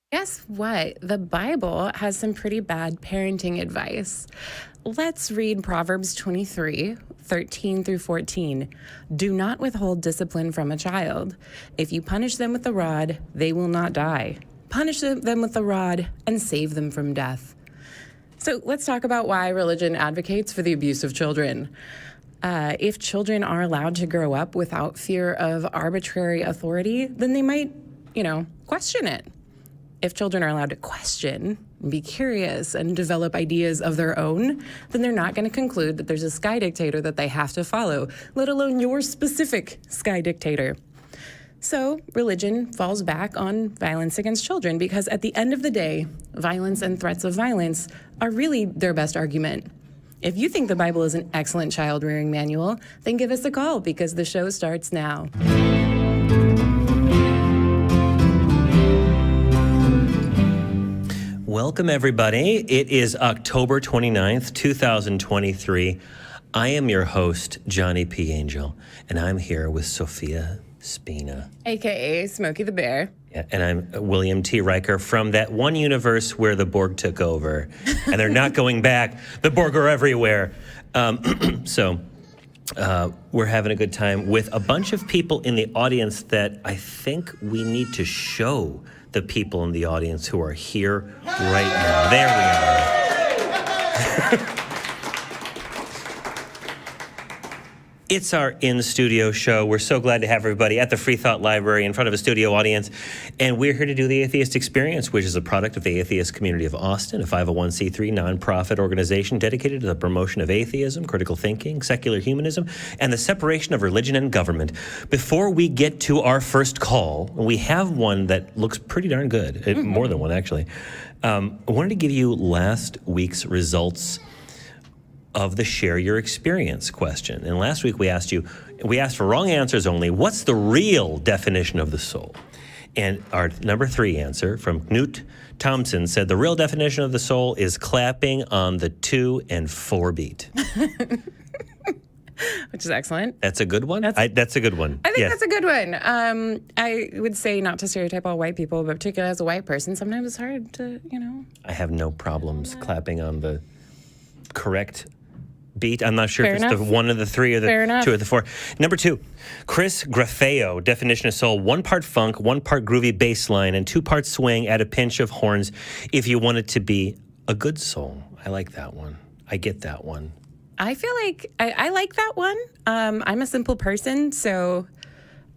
Guess what? The Bible has some pretty bad parenting advice. Let's read Proverbs 23:13-14. Do not withhold discipline from a child. If you punish them with the rod, they will not die. Punish them with the rod and save them from death. So let's talk about why religion advocates for the abuse of children. If children are allowed to grow up without fear of arbitrary authority, then they might, question it. If children are allowed to question, be curious, and develop ideas of their own, then they're not going to conclude that there's a sky dictator that they have to follow, let alone your specific sky dictator. So religion falls back on violence against children because at the end of the day, violence and threats of violence are really their best argument. If you think the Bible is an excellent child-rearing manual, then give us a call because the show starts now. Welcome, everybody. It is October 29th, 2023. I am your host, Johnny P. Angel, and I'm here with Sofia Spina. AKA Smokey the Bear. Yeah, and I'm William T. Riker from that one universe where the Borg took over, and they're not going back. The Borg are everywhere. So we're having a good time with a bunch of people in the audience that I think we need to show the people in the audience who are here right now. There we are. It's our in-studio show. We're so glad to have everybody at the Free Thought Library in front of a studio audience. And we're here to do the Atheist Experience, which is a product of the Atheist Community of Austin, a 501c3 nonprofit organization dedicated to the promotion of atheism, critical thinking, secular humanism, and the separation of religion and government. Before we get to our first call, we have one that looks pretty darn good, more than one actually. I wanted to give you last week's results of the Share Your Experience question. And last week we asked for wrong answers only. What's the real definition of the soul? And our number 3 answer from Knut Thompson said the real definition of the soul is clapping on the 2 and 4 beat. Which is excellent. That's a good one? That's a good one. I think that's a good one. I would say not to stereotype all white people, but particularly as a white person, sometimes it's hard to, I have no problems clapping on the correct beat. I'm not sure Fair if enough. it's the 1 or the 3 or the Fair 2 enough. or the 4. Number 2, Chris Grafeo, definition of soul, 1 part funk, 1 part groovy bass line, and 2 parts swing, add a pinch of horns if you want it to be a good soul. I like that one. I get that one. I feel like I like that one. I'm a simple person, so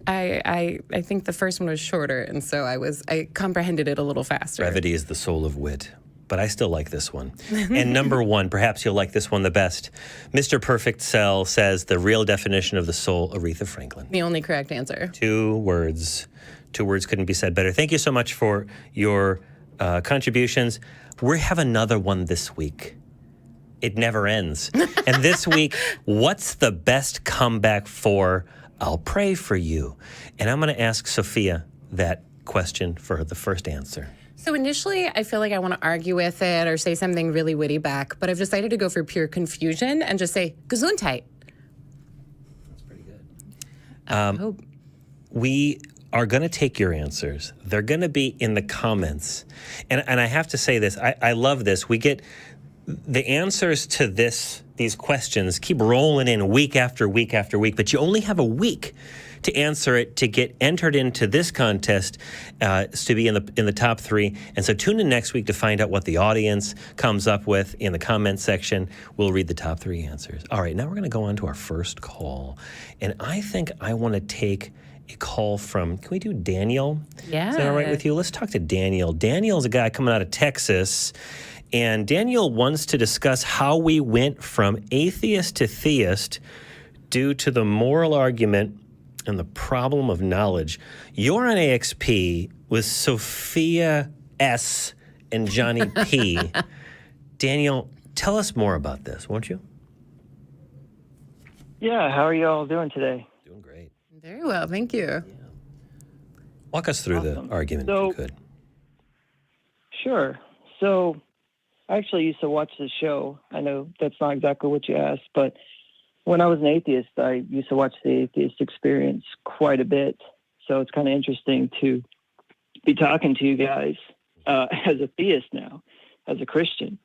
I think the first one was shorter, and so I comprehended it a little faster. Brevity is the soul of wit. But I still like this one. And number 1, perhaps you'll like this one the best. Mr. Perfect Cell says the real definition of the soul, Aretha Franklin. The only correct answer. 2 words. 2 words couldn't be said better. Thank you so much for your contributions. We have another one this week. It never ends. And this week, what's the best comeback for I'll pray for you? And I'm going to ask Sofia that question for the first answer. So initially, I feel like I want to argue with it or say something really witty back, but I've decided to go for pure confusion and just say, Gesundheit. That's pretty good. We are going to take your answers. They're going to be in the comments. And I have to say this, I love this. We get the answers to these questions keep rolling in week after week after week, but you only have a week to answer it to get entered into this contest to be in the top 3. And so tune in next week to find out what the audience comes up with in the comment section. We'll read the top 3 answers. All right, now we're going to go on to our first call. And I think I want to take a call from, can we do Daniel? Yeah. Is that all right with you? Let's talk to Daniel. Daniel's a guy coming out of Texas. And Daniel wants to discuss how we went from atheist to theist due to the moral argument and the problem of knowledge. You're on AXP with Sofia S. and Johnny P. Daniel, tell us more about this, won't you? Yeah, how are you all doing today? Doing great. Very well, thank you. Yeah. Walk us through the argument, if you could. Sure. So I actually used to watch the show. I know that's not exactly what you asked, but when I was an atheist, I used to watch the Atheist Experience quite a bit. So it's kind of interesting to be talking to you guys. as a theist now, as a Christian.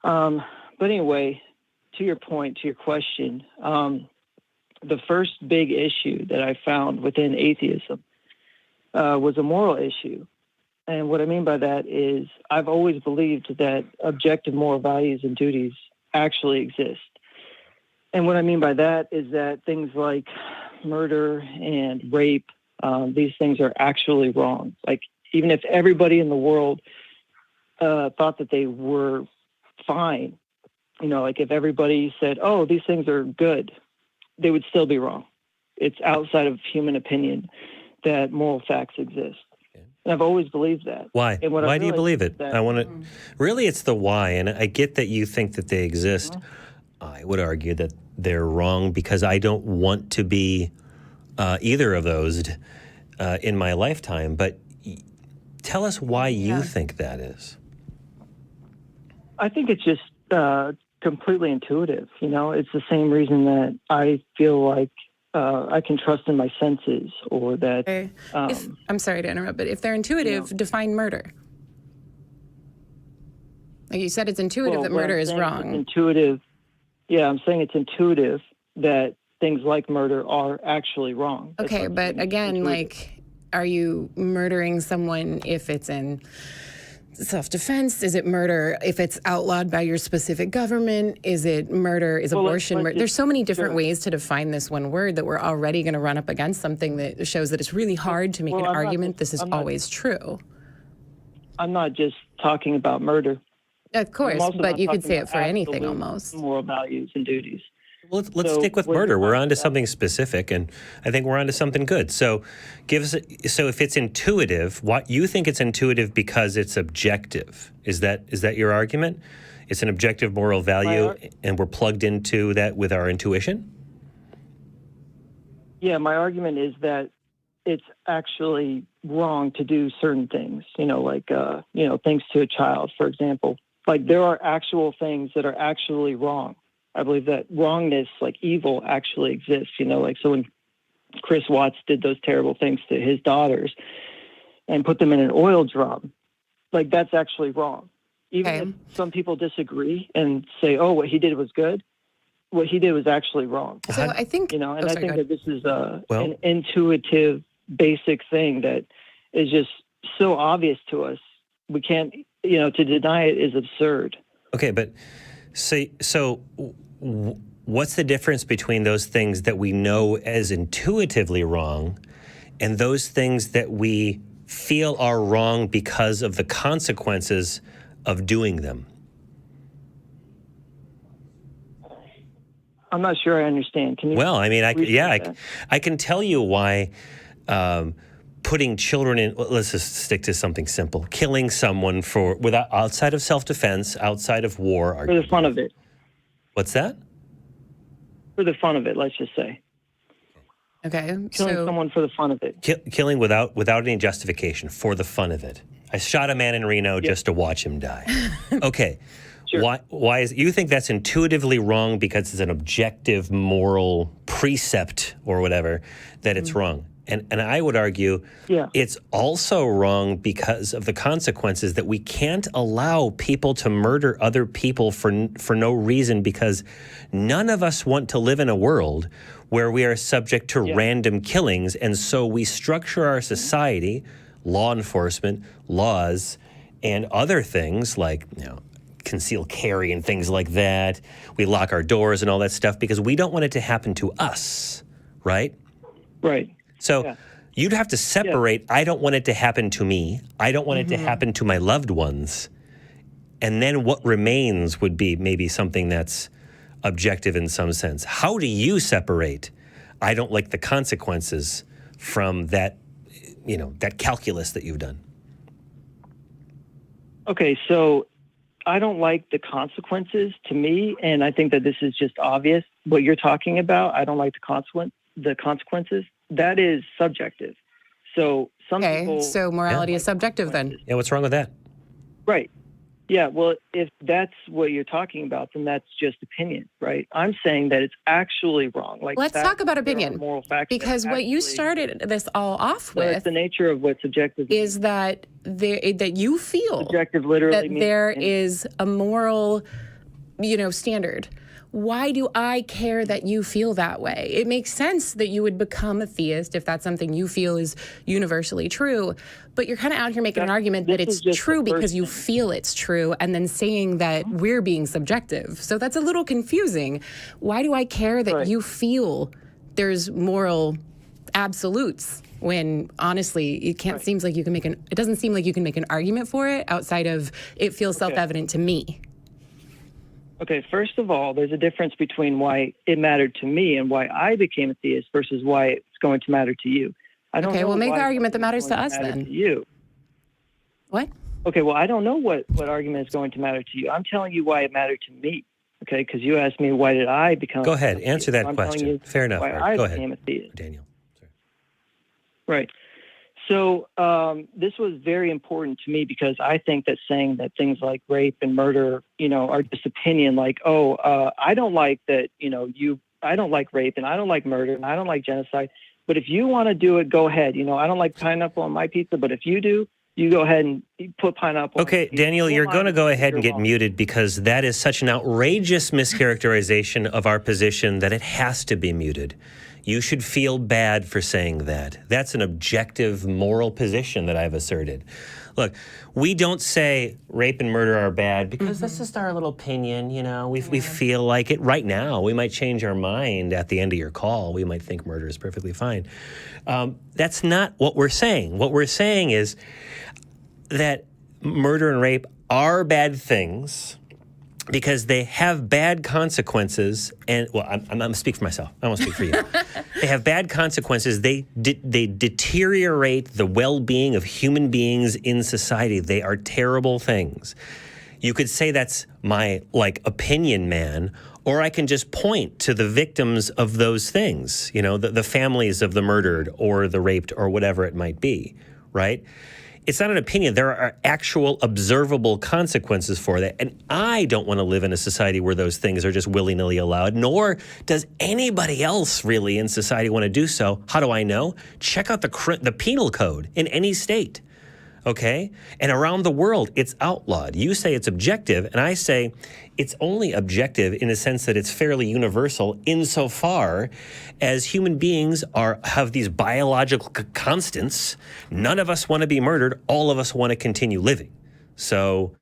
But anyway, to your point, to your question, the first big issue that I found within atheism was a moral issue. And what I mean by that is I've always believed that objective moral values and duties actually exist. And what I mean by that is that things like murder and rape, these things are actually wrong. Like, even if everybody in the world thought that they were fine, like if everybody said, oh, these things are good, they would still be wrong. It's outside of human opinion that moral facts exist. And I've always believed that. Why? And Why do you believe it? I want to. Really, it's the why, and I get that you think that they exist. I would argue that they're wrong because I don't want to be either of those in my lifetime. But tell us why you think that is. I think it's just completely intuitive. It's the same reason that I feel like I can trust in my senses, or that. Okay. I'm sorry to interrupt, but if they're intuitive, define murder. Like you said, it's intuitive that murder is wrong. Intuitive. Yeah, I'm saying it's intuitive that things like murder are actually wrong. Okay, but again, like, are you murdering someone if it's in self-defense? Is it murder if it's outlawed by your specific government? Is it murder? Is abortion murder? There's so many different ways to define this one word that we're already going to run up against something that shows that it's really hard to make an argument this is always true. I'm not just talking about murder. Of course, but you could say it for anything almost. Moral values and duties. Well, let's stick with murder. We're on to something specific, and I think we're on to something good. So if it's intuitive, what you think it's intuitive because it's objective. Is that your argument? It's an objective moral value, and we're plugged into that with our intuition? Yeah, my argument is that it's actually wrong to do certain things, like things to a child, for example. Like, there are actual things that are actually wrong. I believe that wrongness, like evil, actually exists. So when Chris Watts did those terrible things to his daughters and put them in an oil drum, like, that's actually wrong. Even if some people disagree and say, oh, what he did was good, what he did was actually wrong. So I think, I think that this is an intuitive, basic thing that is just so obvious to us. We can't, to deny it is absurd. Okay, but so what's the difference between those things that we know as intuitively wrong and those things that we feel are wrong because of the consequences of doing them? I'm not sure I understand. Can you? Well, I mean, I can tell you why putting children in. Let's just stick to something simple: killing someone outside of self-defense, outside of war, for the fun of it. What's that? For the fun of it, let's just say. Okay, killing someone for the fun of it. Killing without any justification, for the fun of it. I shot a man in Reno just to watch him die. Okay. Sure. Why is you think that's intuitively wrong because it's an objective moral precept or whatever that it's wrong? And I would argue it's also wrong because of the consequences that we can't allow people to murder other people for no reason, because none of us want to live in a world where we are subject to random killings. And so we structure our society, law enforcement, laws, and other things like, concealed carry and things like that. We lock our doors and all that stuff because we don't want it to happen to us, right? Right. So you'd have to separate, I don't want it to happen to me. I don't want it to happen to my loved ones. And then what remains would be maybe something that's objective in some sense. How do you separate, I don't like the consequences, from that, that calculus that you've done? Okay, so I don't like the consequences to me, and I think that this is just obvious. What you're talking about, I don't like the consequences. That is subjective. So some people... so morality is subjective then? Yeah, what's wrong with that? Right. Yeah, well, if that's what you're talking about, then that's just opinion, right? I'm saying that it's actually wrong. Like, Let's talk about opinion, moral facts because what you started this all off with it's the nature of what subjective is that that you feel subjective literally that means there is a moral, standard. Why do I care that you feel that way? It makes sense that you would become a theist if that's something you feel is universally true. But you're kind of out here making an argument that it's true because you feel it's true, and then saying that we're being subjective. So that's a little confusing. Why do I care that you feel there's moral absolutes when honestly it seems like you can it doesn't seem like you can make an argument for it outside of it feels self-evident to me. Okay, first of all, there's a difference between why it mattered to me and why I became a theist versus why it's going to matter to you. I don't know. Well, make the why argument that matters to us then. to you. What? Okay, well, I don't know what argument is going to matter to you. I'm telling you why it mattered to me. Okay, because you asked me why did I become Go ahead, answer that I'm question. Fair enough. Why Art. Go I became ahead. a theist. Daniel. Sorry. Right. So this was very important to me because I think that saying that things like rape and murder, are just opinion. Like, I don't like that. I don't like rape and I don't like murder and I don't like genocide. But if you want to do it, go ahead. I don't like pineapple on my pizza, but if you do, you go ahead and put pineapple. Okay, Daniel, you're going to go ahead and get muted because that is such an outrageous mischaracterization of our position that it has to be muted. You should feel bad for saying that. That's an objective moral position that I've asserted. Look, we don't say rape and murder are bad because that's just our little opinion, We feel like it right now. We might change our mind at the end of your call. We might think murder is perfectly fine. That's not what we're saying. What we're saying is that murder and rape are bad things because they have bad consequences. And, well, I'm going to speak for myself. I won't speak for you. They have bad consequences. They deteriorate the well-being of human beings in society. They are terrible things. You could say that's my, opinion, man, or I can just point to the victims of those things, the families of the murdered or the raped or whatever it might be, right? It's not an opinion. There are actual observable consequences for that. And I don't want to live in a society where those things are just willy-nilly allowed, nor does anybody else really in society want to do so. How do I know? Check out the penal code in any state, okay? And around the world, it's outlawed. You say it's objective, and I say it's only objective in the sense that it's fairly universal insofar as human beings have these biological constants. None of us want to be murdered. All of us want to continue living. So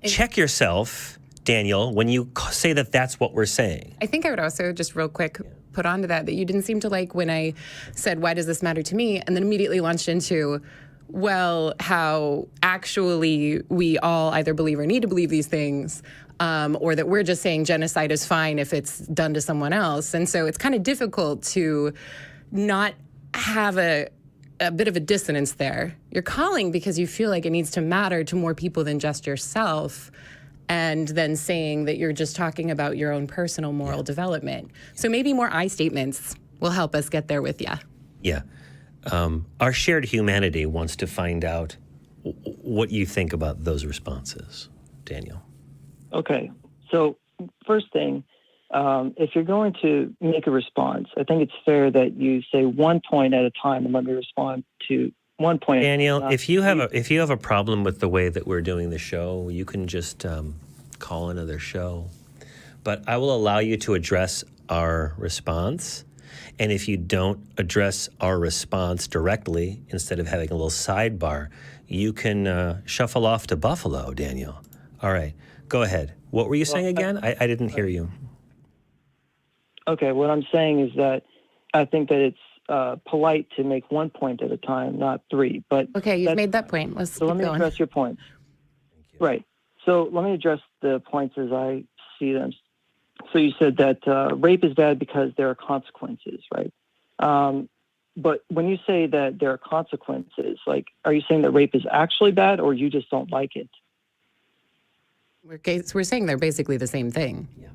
check yourself, Daniel, when you say that that's what we're saying. I think I would also just real quick put onto that you didn't seem to like when I said, why does this matter to me? And then immediately launched into, well, how actually we all either believe or need to believe these things, or that we're just saying genocide is fine if it's done to someone else. And so it's kind of difficult to not have a bit of a dissonance there. You're calling because you feel like it needs to matter to more people than just yourself, and then saying that you're just talking about your own personal moral development. So maybe more I statements will help us get there with you. Yeah. Our shared humanity wants to find out what you think about those responses, Daniel. Okay. So first thing, if you're going to make a response, I think it's fair that you say one point at a time and let me respond to one point. Daniel, if you have a problem with the way that we're doing the show, you can just call another show. But I will allow you to address our response. And if you don't address our response directly, instead of having a little sidebar, you can shuffle off to Buffalo, Daniel. All right, go ahead. What were you saying again? I didn't hear you. Okay, what I'm saying is that I think that it's polite to make one point at a time, not three. But okay, you've made that point. Let's so let me address your points. Right. So let me address the points as I see them. So you said that rape is bad because there are consequences, right? But when you say that there are consequences, are you saying that rape is actually bad, or you just don't like it? We're saying they're basically the same thing. Yeah,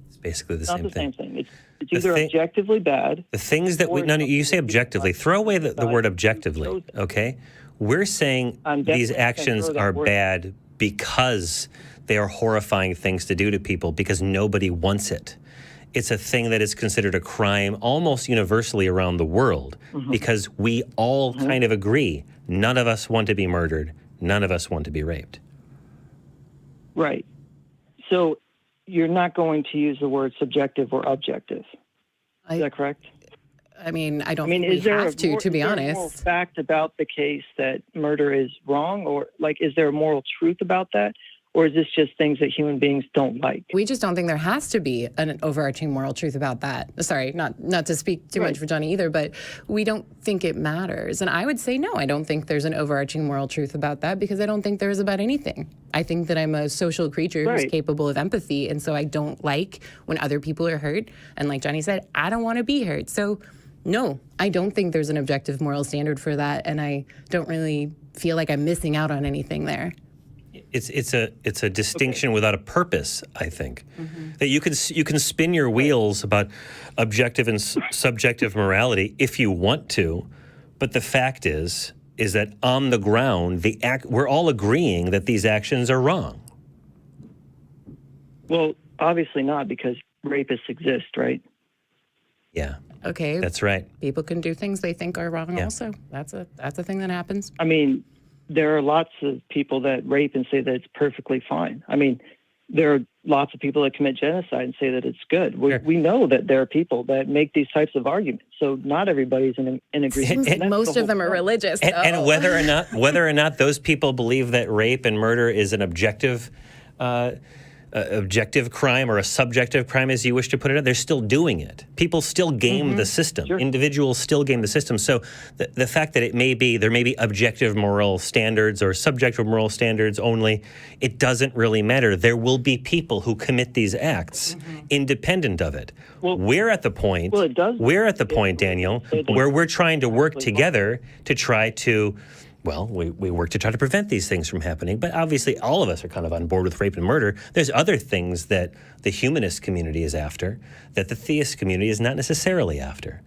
it's basically the same thing. Not the same thing. It's either objectively bad. The things that you say objectively. Throw away the word objectively, okay? We're saying these actions are bad because they are horrifying things to do to people because nobody wants it. It's a thing that is considered a crime almost universally around the world because we all kind of agree. None of us want to be murdered. None of us want to be raped. Right. So you're not going to use the word subjective or objective. Is that correct? I mean, I don't think we have to be honest. Is there a moral fact about the case that murder is wrong? Or, like, is there a moral truth about that? Or is this just things that human beings don't like? We just don't think there has to be an overarching moral truth about that. Sorry, not to speak too much for Johnny either, but we don't think it matters. And I would say, no, I don't think there's an overarching moral truth about that because I don't think there is about anything. I think that I'm a social creature who's capable of empathy. And so I don't like when other people are hurt. And like Johnny said, I don't want to be hurt. So no, I don't think there's an objective moral standard for that. And I don't really feel like I'm missing out on anything there. It's a distinction without a purpose, I think. That you can spin your wheels about objective and subjective morality if you want to, but the fact is that on the ground, we're all agreeing that these actions are wrong. Well, obviously not, because rapists exist, right? Yeah. Okay. That's right. People can do things they think are wrong also. That's a thing that happens. I mean, there are lots of people that rape and say that it's perfectly fine. I mean, there are lots of people that commit genocide and say that it's good. We know that there are people that make these types of arguments. So not everybody's in agreement. And most of them are religious. And whether or not those people believe that rape and murder is an objective crime or a subjective crime, as you wish to put it, they're still doing it. People still game the system. Sure. Individuals still game the system. So the fact that there may be objective moral standards or subjective moral standards only, it doesn't really matter. There will be people who commit these acts independent of it. Well, we're at the point, Daniel, where we're trying to work together to try to we work to try to prevent these things from happening, but obviously all of us are kind of on board with rape and murder. There's other things that the humanist community is after that the theist community is not necessarily after.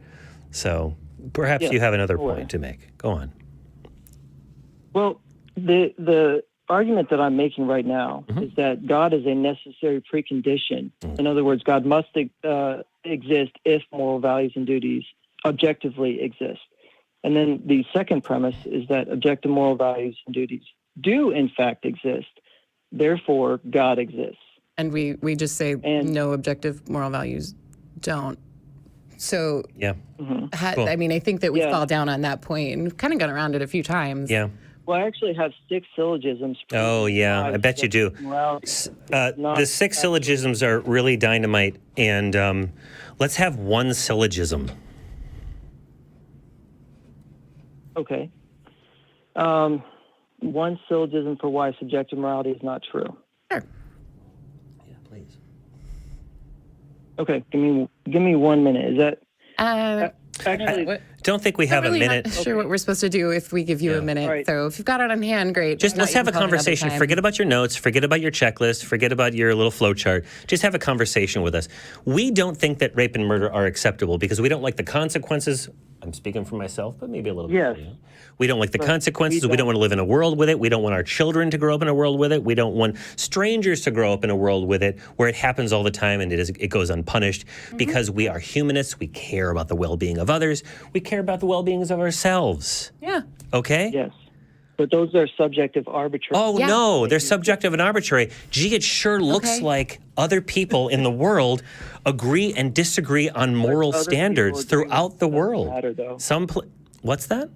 So perhaps you have another point to make. Go on. Well, the argument that I'm making right now is that God is a necessary precondition. In other words, God must exist if moral values and duties objectively exist. And then the second premise is that objective moral values and duties do, in fact, exist. Therefore, God exists. And we just say no objective moral values don't. So, I mean, I think that we fall down on that point and we've kind of gone around it a few times. Yeah. Well, I actually have 6 syllogisms. Oh, yeah, I bet you do. The 6 syllogisms are really dynamite. And let's have one syllogism. Okay. One syllogism for why subjective morality is not true. Sure. Yeah, please. Okay, give me 1 minute. Is that actually? I don't think we have really a minute. Not sure what we're supposed to do if we give you a minute. Right. So if you've got it on hand, great. Just let's have a conversation. Forget about your notes. Forget about your checklist. Forget about your little flow chart. Just have a conversation with us. We don't think that rape and murder are acceptable because we don't like the consequences. I'm speaking for myself, but maybe a little bit. Yes. We don't like the consequences. We don't want to live in a world with it. We don't want our children to grow up in a world with it. We don't want strangers to grow up in a world with it where it happens all the time and it goes unpunished because we are humanists. We care about the well-being of others. We care about the well-beings of ourselves. Yeah. Okay? Yes. But those are subjective, arbitrary. Oh, no, they're subjective and arbitrary. Gee, it sure looks like other people in the world agree and disagree on moral standards throughout the world. What's that?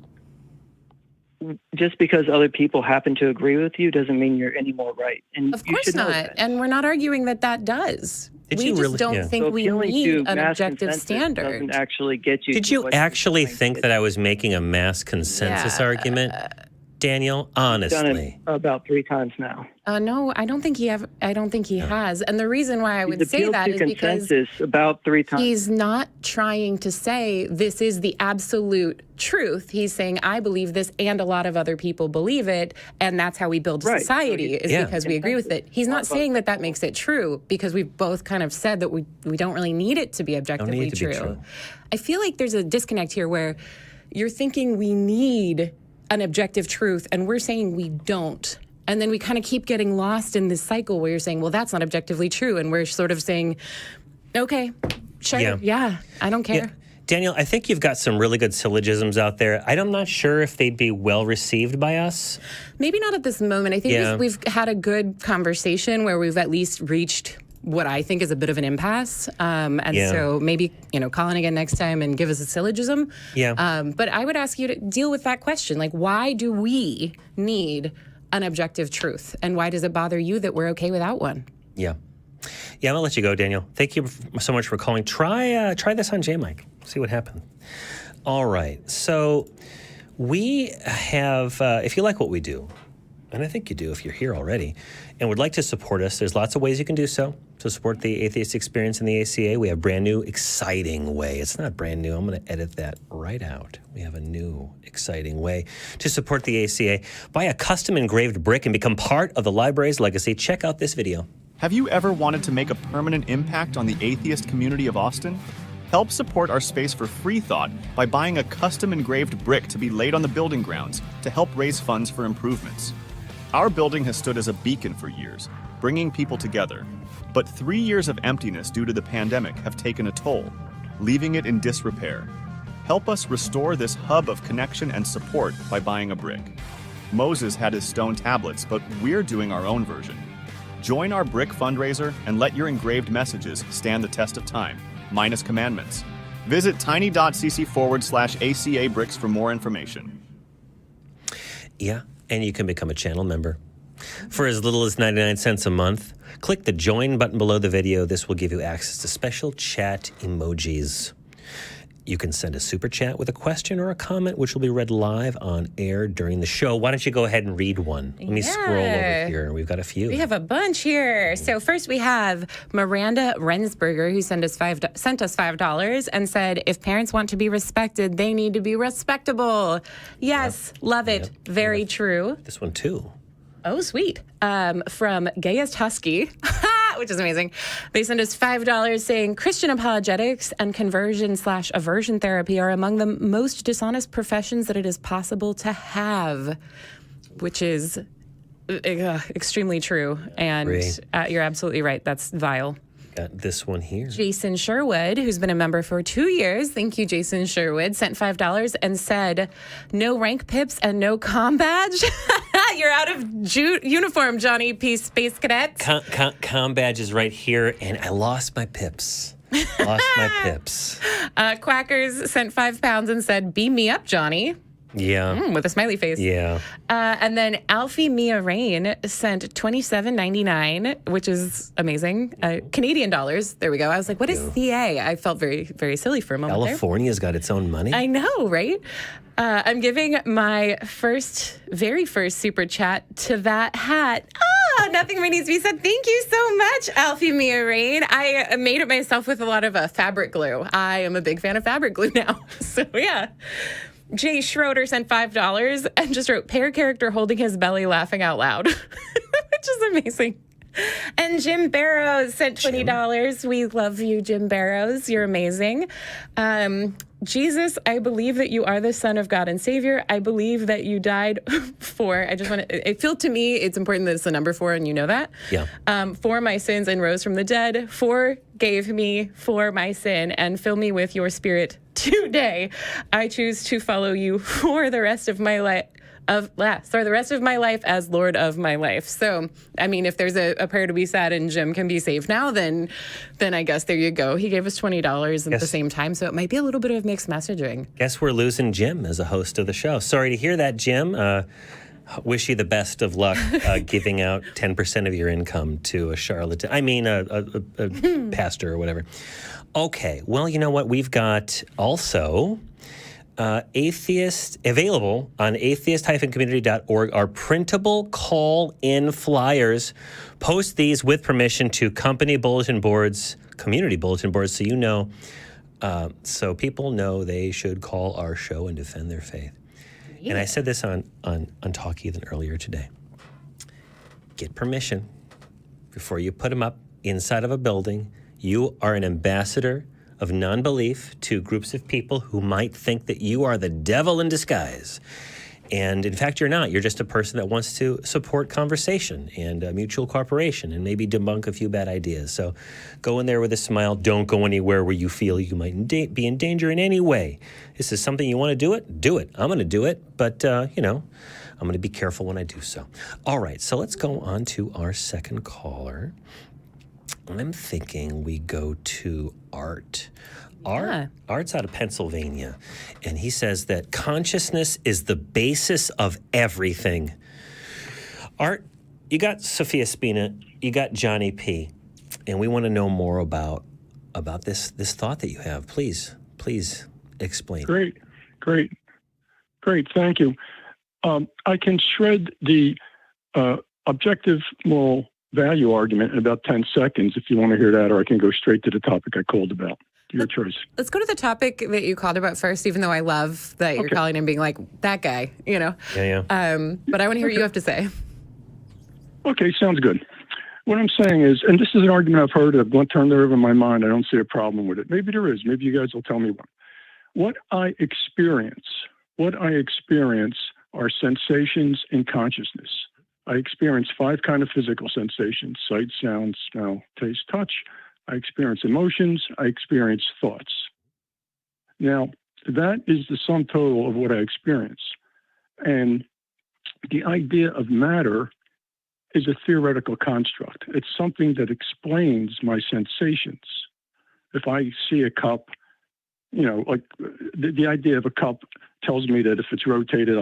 Just because other people happen to agree with you doesn't mean you're any more right. And of course not. And we're not arguing that does. We just don't think we need an objective standard. Doesn't actually get you. Did you actually think that I was making a mass consensus argument? Daniel, honestly. Done it about 3 times now. No, I don't think he has. And the reason why I would say that is because about 3 times. He's not trying to say this is the absolute truth. He's saying I believe this and a lot of other people believe it, and that's how we build society because we agree with it. He's not saying that makes it true because we've both kind of said that we don't really need it to be objectively true. I feel like there's a disconnect here where you're thinking we need an objective truth, and we're saying we don't. And then we kind of keep getting lost in this cycle where you're saying, well, that's not objectively true. And we're sort of saying, okay, sure, yeah I don't care. Yeah. Daniel, I think you've got some really good syllogisms out there. I'm not sure if they'd be well received by us. Maybe not at this moment. I think we've had a good conversation where we've at least reached what I think is a bit of an impasse. So maybe, call in again next time and give us a syllogism. Yeah. But I would ask you to deal with that question. Like, why do we need an objective truth? And why does it bother you that we're okay without one? Yeah. Yeah, I'm going to let you go, Daniel. Thank you so much for calling. Try this on J-Mic. See what happens. All right. So we have, if you like what we do, and I think you do if you're here already, and would like to support us, there's lots of ways you can do so to support the Atheist Experience in the ACA. We have a brand new, exciting way. It's not brand new. I'm going to edit that right out. We have a new, exciting way to support the ACA. Buy a custom engraved brick and become part of the library's legacy. Check out this video. Have you ever wanted to make a permanent impact on the atheist community of Austin? Help support our space for free thought by buying a custom engraved brick to be laid on the building grounds to help raise funds for improvements. Our building has stood as a beacon for years, bringing people together. But 3 years of emptiness due to the pandemic have taken a toll, leaving it in disrepair. Help us restore this hub of connection and support by buying a brick. Moses had his stone tablets, but we're doing our own version. Join our brick fundraiser and let your engraved messages stand the test of time, minus commandments. Visit tiny.cc/ACA bricks for more information. Yeah, and you can become a channel member. For as little as 99 cents a month, click the join button below the video. This will give you access to special chat emojis. You can send a super chat with a question or a comment, which will be read live on air during the show. Why don't you go ahead and read one? Let me scroll over here. We've got a few. We have a bunch here. So first we have Miranda Rensberger, who sent us $5 and said, if parents want to be respected, they need to be respectable. Yes, love it. Very true. This one too. Oh, sweet. From Gayest Husky, which is amazing. They send us $5 saying Christian apologetics and conversion/aversion therapy are among the most dishonest professions that it is possible to have, which is extremely true. And you're absolutely right. That's vile. Got this one here. Jason Sherwood, who's been a member for 2 years, thank you, Jason Sherwood, sent $5 and said, no rank pips and no comm badge. You're out of uniform, Johnny P. Space Cadet. Comm badge is right here, and I lost my pips. Quackers sent £5 and said, beam me up, Johnny. Yeah. With a smiley face. Yeah. And then Alfie Mia Rain sent $27.99, which is amazing. Canadian dollars. There we go. I was like, what is CA? I felt very, very silly for a moment California's got its own money. I know, right? I'm giving my very first super chat to that hat. Nothing more needs to be said. Thank you so much, Alfie Mia Rain. I made it myself with a lot of fabric glue. I am a big fan of fabric glue now. So, yeah. Jay Schroeder sent $5 and just wrote, pair character holding his belly laughing out loud, which is amazing. And Jim Barrows sent $20. We love you, Jim Barrows. You're amazing. Jesus, I believe that you are the Son of God and Savior. I believe that you died for, I feel to me it's important that it's the number 4 and you know that. Yeah. For my sins and rose from the dead. Forgave me for my sin and fill me with your spirit today. I choose to follow you for the rest of my life. The rest of my life as Lord of my life. So, I mean, if there's a prayer to be said and Jim can be saved now, then I guess there you go. He gave us $20 at the same time, so it might be a little bit of mixed messaging. Guess we're losing Jim as a host of the show. Sorry to hear that, Jim. Wish you the best of luck giving out 10% of your income to a charlatan. I mean, a pastor or whatever. Okay, well, you know what? We've got also... Atheist available on atheist-community.org are printable call-in flyers. Post these with permission to community bulletin boards, so you know, so people know they should call our show and defend their faith. Yeah. And I said this on Talk Heathen earlier today. Get permission before you put them up inside of a building. You are an ambassador of non-belief to groups of people who might think that you are the devil in disguise. And in fact, you're not. You're just a person that wants to support conversation and mutual cooperation and maybe debunk a few bad ideas. So go in there with a smile. Don't go anywhere where you feel you might be in danger in any way. This is something you want to do it? Do it. I'm going to do it. But, I'm going to be careful when I do so. All right. So let's go on to our second caller. I'm thinking we go to Art. Art's out of Pennsylvania, and he says that consciousness is the basis of everything. Art, you got Sofia Spina, you got Johnny P, and we want to know more about this thought that you have. Please explain. Great. Thank you. I can shred the objective moral value argument in about 10 seconds if you want to hear that, or I can go straight to the topic I called about. Your choice. Let's go to the topic that you called about first, even though I love that you're calling him being like, that guy, Yeah. But I want to hear what you have to say. Okay, sounds good. What I'm saying is, and this is an argument I've heard, I've turned it over in my mind, I don't see a problem with it. Maybe there is. Maybe you guys will tell me one. What I experience are sensations in consciousness. I experience 5 kind of physical sensations: sight, sound, smell, taste, touch. I experience emotions. I experience thoughts. Now, that is the sum total of what I experience. And the idea of matter is a theoretical construct. It's something that explains my sensations. If I see a cup, like the idea of a cup tells me that if it's rotated,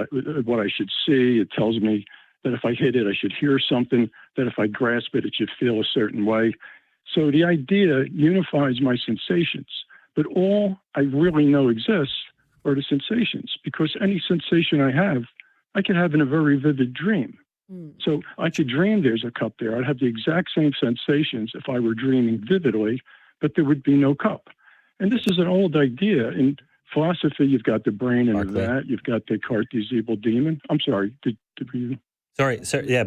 what I should see. It tells me that if I hit it, I should hear something, that if I grasp it, it should feel a certain way. So the idea unifies my sensations, but all I really know exists are the sensations, because any sensation I could have in a very vivid dream. So I could dream there's a cup there. I'd have the exact same sensations if I were dreaming vividly, but there would be no cup. And this is an old idea. In philosophy, you've got the brain and the vat. You've got Descartes' evil demon. I'm sorry. Did you? Sorry. Yeah.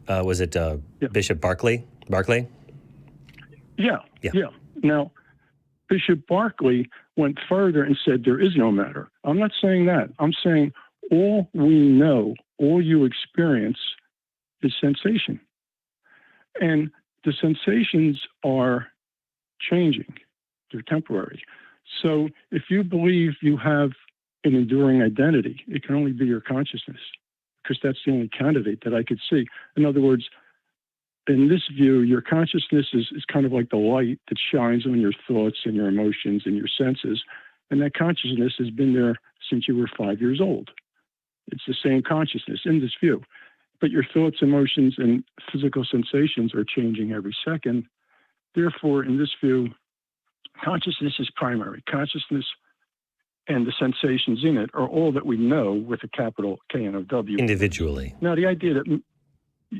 Was it Bishop Barclay? Yeah. Now, Bishop Berkeley went further and said there is no matter. I'm not saying that. I'm saying all we know, all you experience is sensation. And the sensations are changing. They're temporary. So if you believe you have an enduring identity, it can only be your consciousness, because that's the only candidate that I could see. In other words, in this view, your consciousness is kind of like the light that shines on your thoughts and your emotions and your senses. And that consciousness has been there since you were 5 years old. It's the same consciousness in this view. But your thoughts, emotions, and physical sensations are changing every second. Therefore, in this view, consciousness is primary. Consciousness and the sensations in it are all that we know with a capital K-N-O-W. Individually. Now, the idea that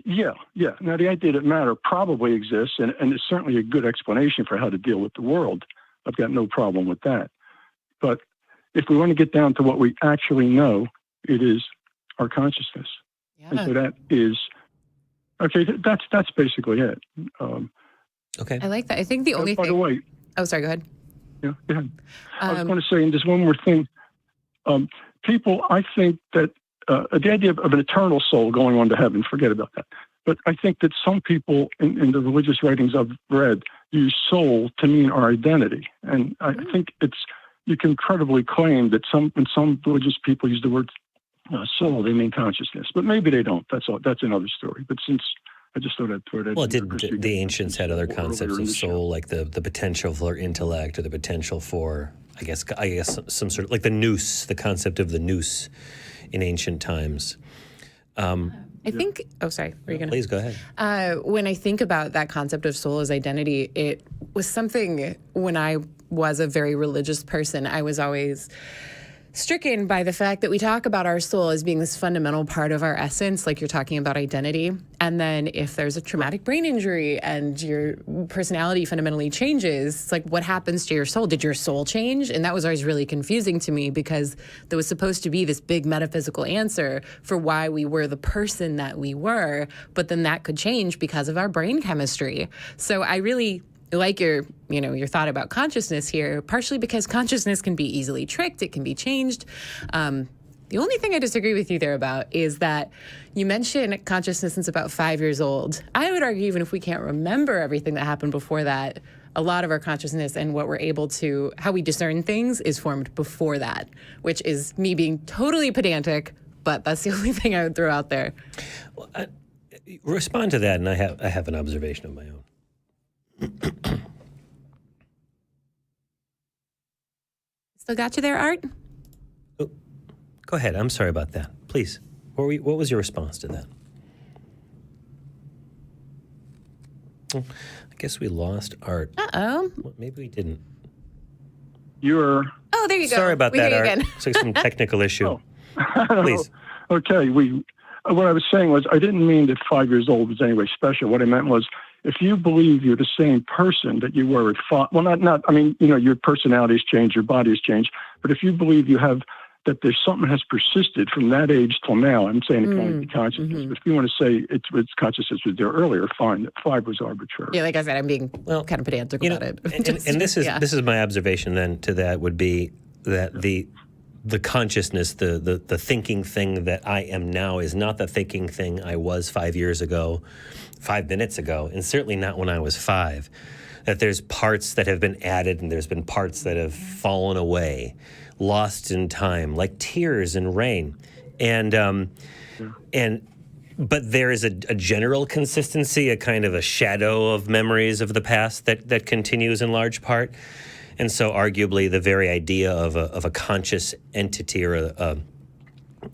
Now, the idea that matter probably exists, and it's certainly a good explanation for how to deal with the world. I've got no problem with that. But if we want to get down to what we actually know, it is our consciousness. Yeah. And so that is, okay, that's basically it. Okay. I like that. I think the only thing... By the way... Oh, sorry, go ahead. Yeah, go ahead. I was going to say, and just one more thing. People, I think that the idea of an eternal soul going on to heaven, forget about that. But I think that some people in the religious writings I've read use soul to mean our identity. And I think you can credibly claim that when some religious people use the word soul, they mean consciousness. But maybe they don't. That's another story. But since I just thought I'd throw it out. Well, the ancients had other concepts of soul, like the potential for intellect, or the potential for, I guess some sort of, like the nous, the concept of the nous in ancient times. I think, sorry, were you going to? Please go ahead. When I think about that concept of soul as identity, it was something when I was a very religious person, I was always stricken by the fact that we talk about our soul as being this fundamental part of our essence, like you're talking about identity. And then if there's a traumatic brain injury and your personality fundamentally changes, it's like, what happens to your soul? Did your soul change? And that was always really confusing to me, because there was supposed to be this big metaphysical answer for why we were the person that we were, but then that could change because of our brain chemistry. So I really like your thought about consciousness here, partially because consciousness can be easily tricked. It can be changed. The only thing I disagree with you there about is that you mentioned consciousness since about 5 years old. I would argue even if we can't remember everything that happened before that, a lot of our consciousness and what we're able to, how we discern things is formed before that, which is me being totally pedantic, but that's the only thing I would throw out there. Well, respond to that, and I have an observation of my own. Still got you there, Art? Oh, go ahead. I'm sorry about that. Please. What was your response to that? I guess we lost Art. Uh-oh. Well, maybe we didn't. You're. Oh, there you go. Sorry about we that, hear you Art. again. Looks like some technical issue. Oh. I don't Please. know. Okay. What I was saying was I didn't mean that 5 years old was anyway special. What I meant was if you believe you're the same person that you were at 5, well, I mean, your personality has changed, your body has changed, but if you believe that there's something has persisted from that age till now, I'm saying it can't be consciousness, but if you want to say it's consciousness was there earlier, fine. 5 was arbitrary. Yeah, like I said, I'm being kind of pedantic about it. And this is my observation then to that would be that the consciousness, the thinking thing that I am now is not the thinking thing I was 5 years ago, 5 minutes ago, and certainly not when I was 5. That there's parts that have been added and there's been parts that have fallen away, lost in time, like tears and rain. But there is a general consistency, a kind of a shadow of memories of the past that continues in large part. And so arguably the very idea of a conscious entity or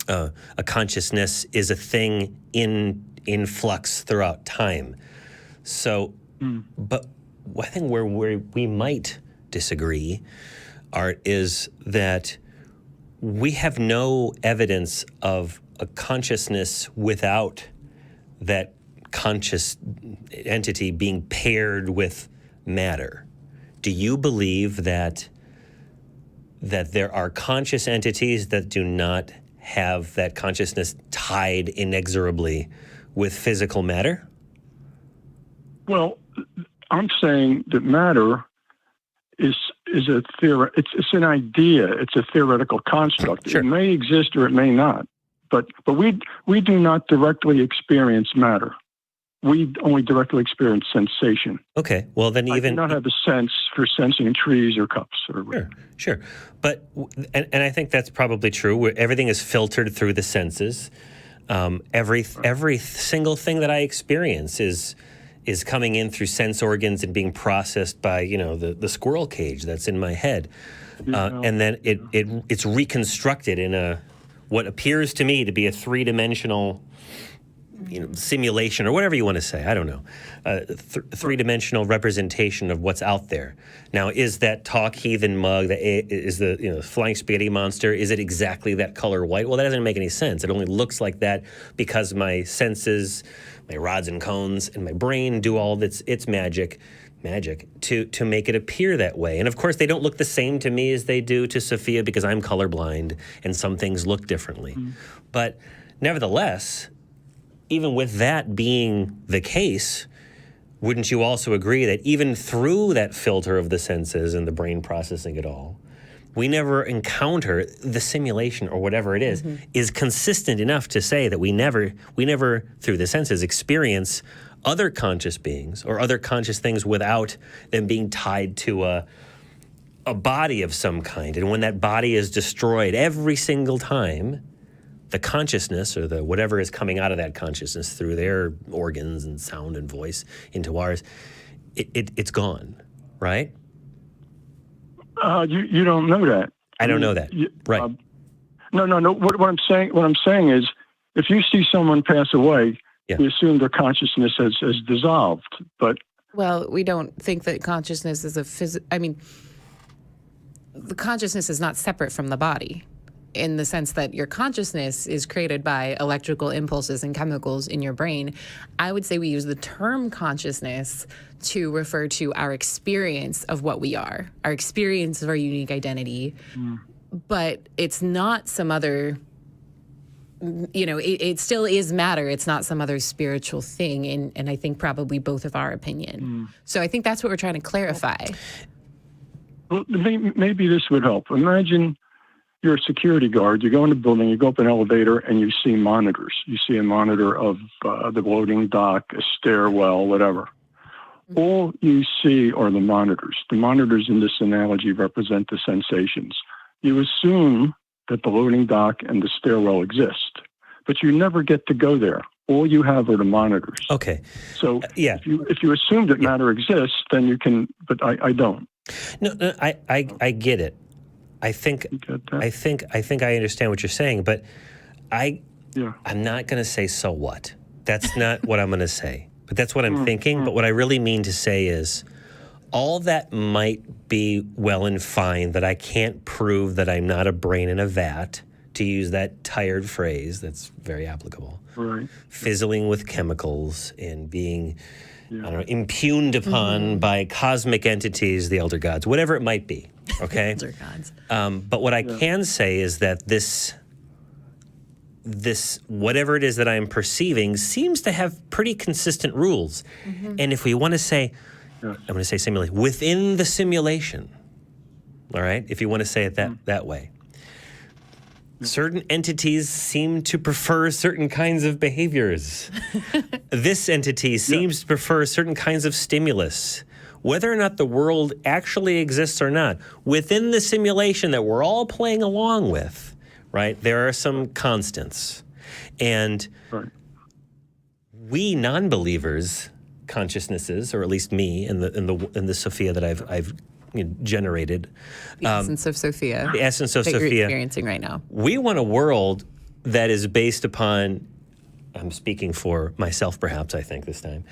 a consciousness is a thing in flux throughout time. So, but I think where we might disagree, Art, is that we have no evidence of a consciousness without that conscious entity being paired with matter. Do you believe that there are conscious entities that do not have that consciousness tied inexorably with physical matter? Well, I'm saying that matter is a theory. It's an idea. It's a theoretical construct. Sure. It may exist or it may not. But we do not directly experience matter. We only directly experience sensation. Okay. Well, then I do not have a sense for sensing trees or cups or. Sure. But and I think that's probably true. Where everything is filtered through the senses. Every single thing that I experience is coming in through sense organs and being processed by the squirrel cage that's in my head, and then it's reconstructed in what appears to me to be a three-dimensional simulation or whatever you want to say. I don't know. Three-dimensional representation of what's out there. Now, is that talk heathen mug, is the flying spaghetti monster, is it exactly that color white? Well, that doesn't make any sense. It only looks like that because my senses, my rods and cones, and my brain do all of its magic to make it appear that way. And of course, they don't look the same to me as they do to Sofia because I'm colorblind and some things look differently. But nevertheless, even with that being the case, wouldn't you also agree that even through that filter of the senses and the brain processing it all, we never encounter the simulation or whatever it is consistent enough to say that we never through the senses experience other conscious beings or other conscious things without them being tied to a body of some kind. And when that body is destroyed every single time, the consciousness or the whatever is coming out of that consciousness through their organs and sound and voice into ours, it's gone, right? You don't know that. I don't know that. Right. No. What I'm saying is, if you see someone pass away, we assume their consciousness has dissolved. But we don't think that consciousness is the consciousness is not separate from the body, in the sense that your consciousness is created by electrical impulses and chemicals in your brain. I would say we use the term consciousness to refer to our experience of what we are, our experience of our unique identity. But it's not some other, it still is matter. It's not some other spiritual thing. And I think probably both of our opinion. So I think that's what we're trying to clarify. Well, maybe this would help. Imagine you're a security guard. You go in the building, you go up an elevator, and you see monitors. You see a monitor of the loading dock, a stairwell, whatever. All you see are the monitors. The monitors in this analogy represent the sensations. You assume that the loading dock and the stairwell exist, but you never get to go there. All you have are the monitors. Okay. So yeah. if you assume that matter exists, then you can, but I don't. No, I get it. I think I understand what you're saying, but I'm not going to say so what. That's not what I'm going to say. But that's what I'm thinking. But what I really mean to say is all that might be well and fine, that I can't prove that I'm not a brain in a vat, to use that tired phrase that's very applicable. Right. Fizzling with chemicals and being I don't know, impugned upon by cosmic entities, the elder gods, whatever it might be, okay? Elder gods. But what I can say is that this whatever it is that I'm perceiving seems to have pretty consistent rules. And if we want to say, I'm going to say simulation, within the simulation, all right? If you want to say it that way. Certain entities seem to prefer certain kinds of behaviors. This entity seems to prefer certain kinds of stimulus. Whether or not the world actually exists or not, within the simulation that we're all playing along with, right, there are some constants. And we non-believers, consciousnesses, or at least me in the Sofia that I've generated. The essence of Sofia. The essence of that Sofia. You're experiencing right now. We want a world that is based upon, I'm speaking for myself perhaps, I think this time,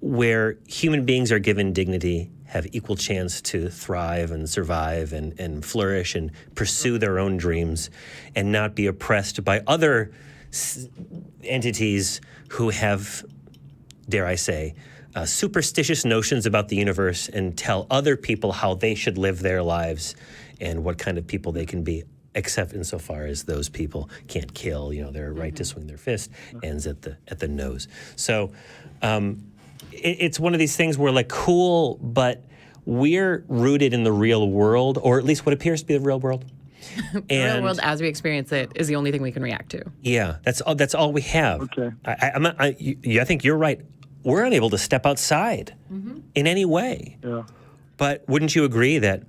where human beings are given dignity, have equal chance to thrive and survive and flourish and pursue their own dreams and not be oppressed by other entities who have, dare I say, superstitious notions about the universe and tell other people how they should live their lives and what kind of people they can be, except insofar as those people can't kill. Their right to swing their fist ends at the nose. So it's one of these things where, like, cool, but we're rooted in the real world, or at least what appears to be the real world. The real world as we experience it is the only thing we can react to. Yeah, that's all we have. Okay. I think you're right. We're unable to step outside in any way. Yeah. But wouldn't you agree that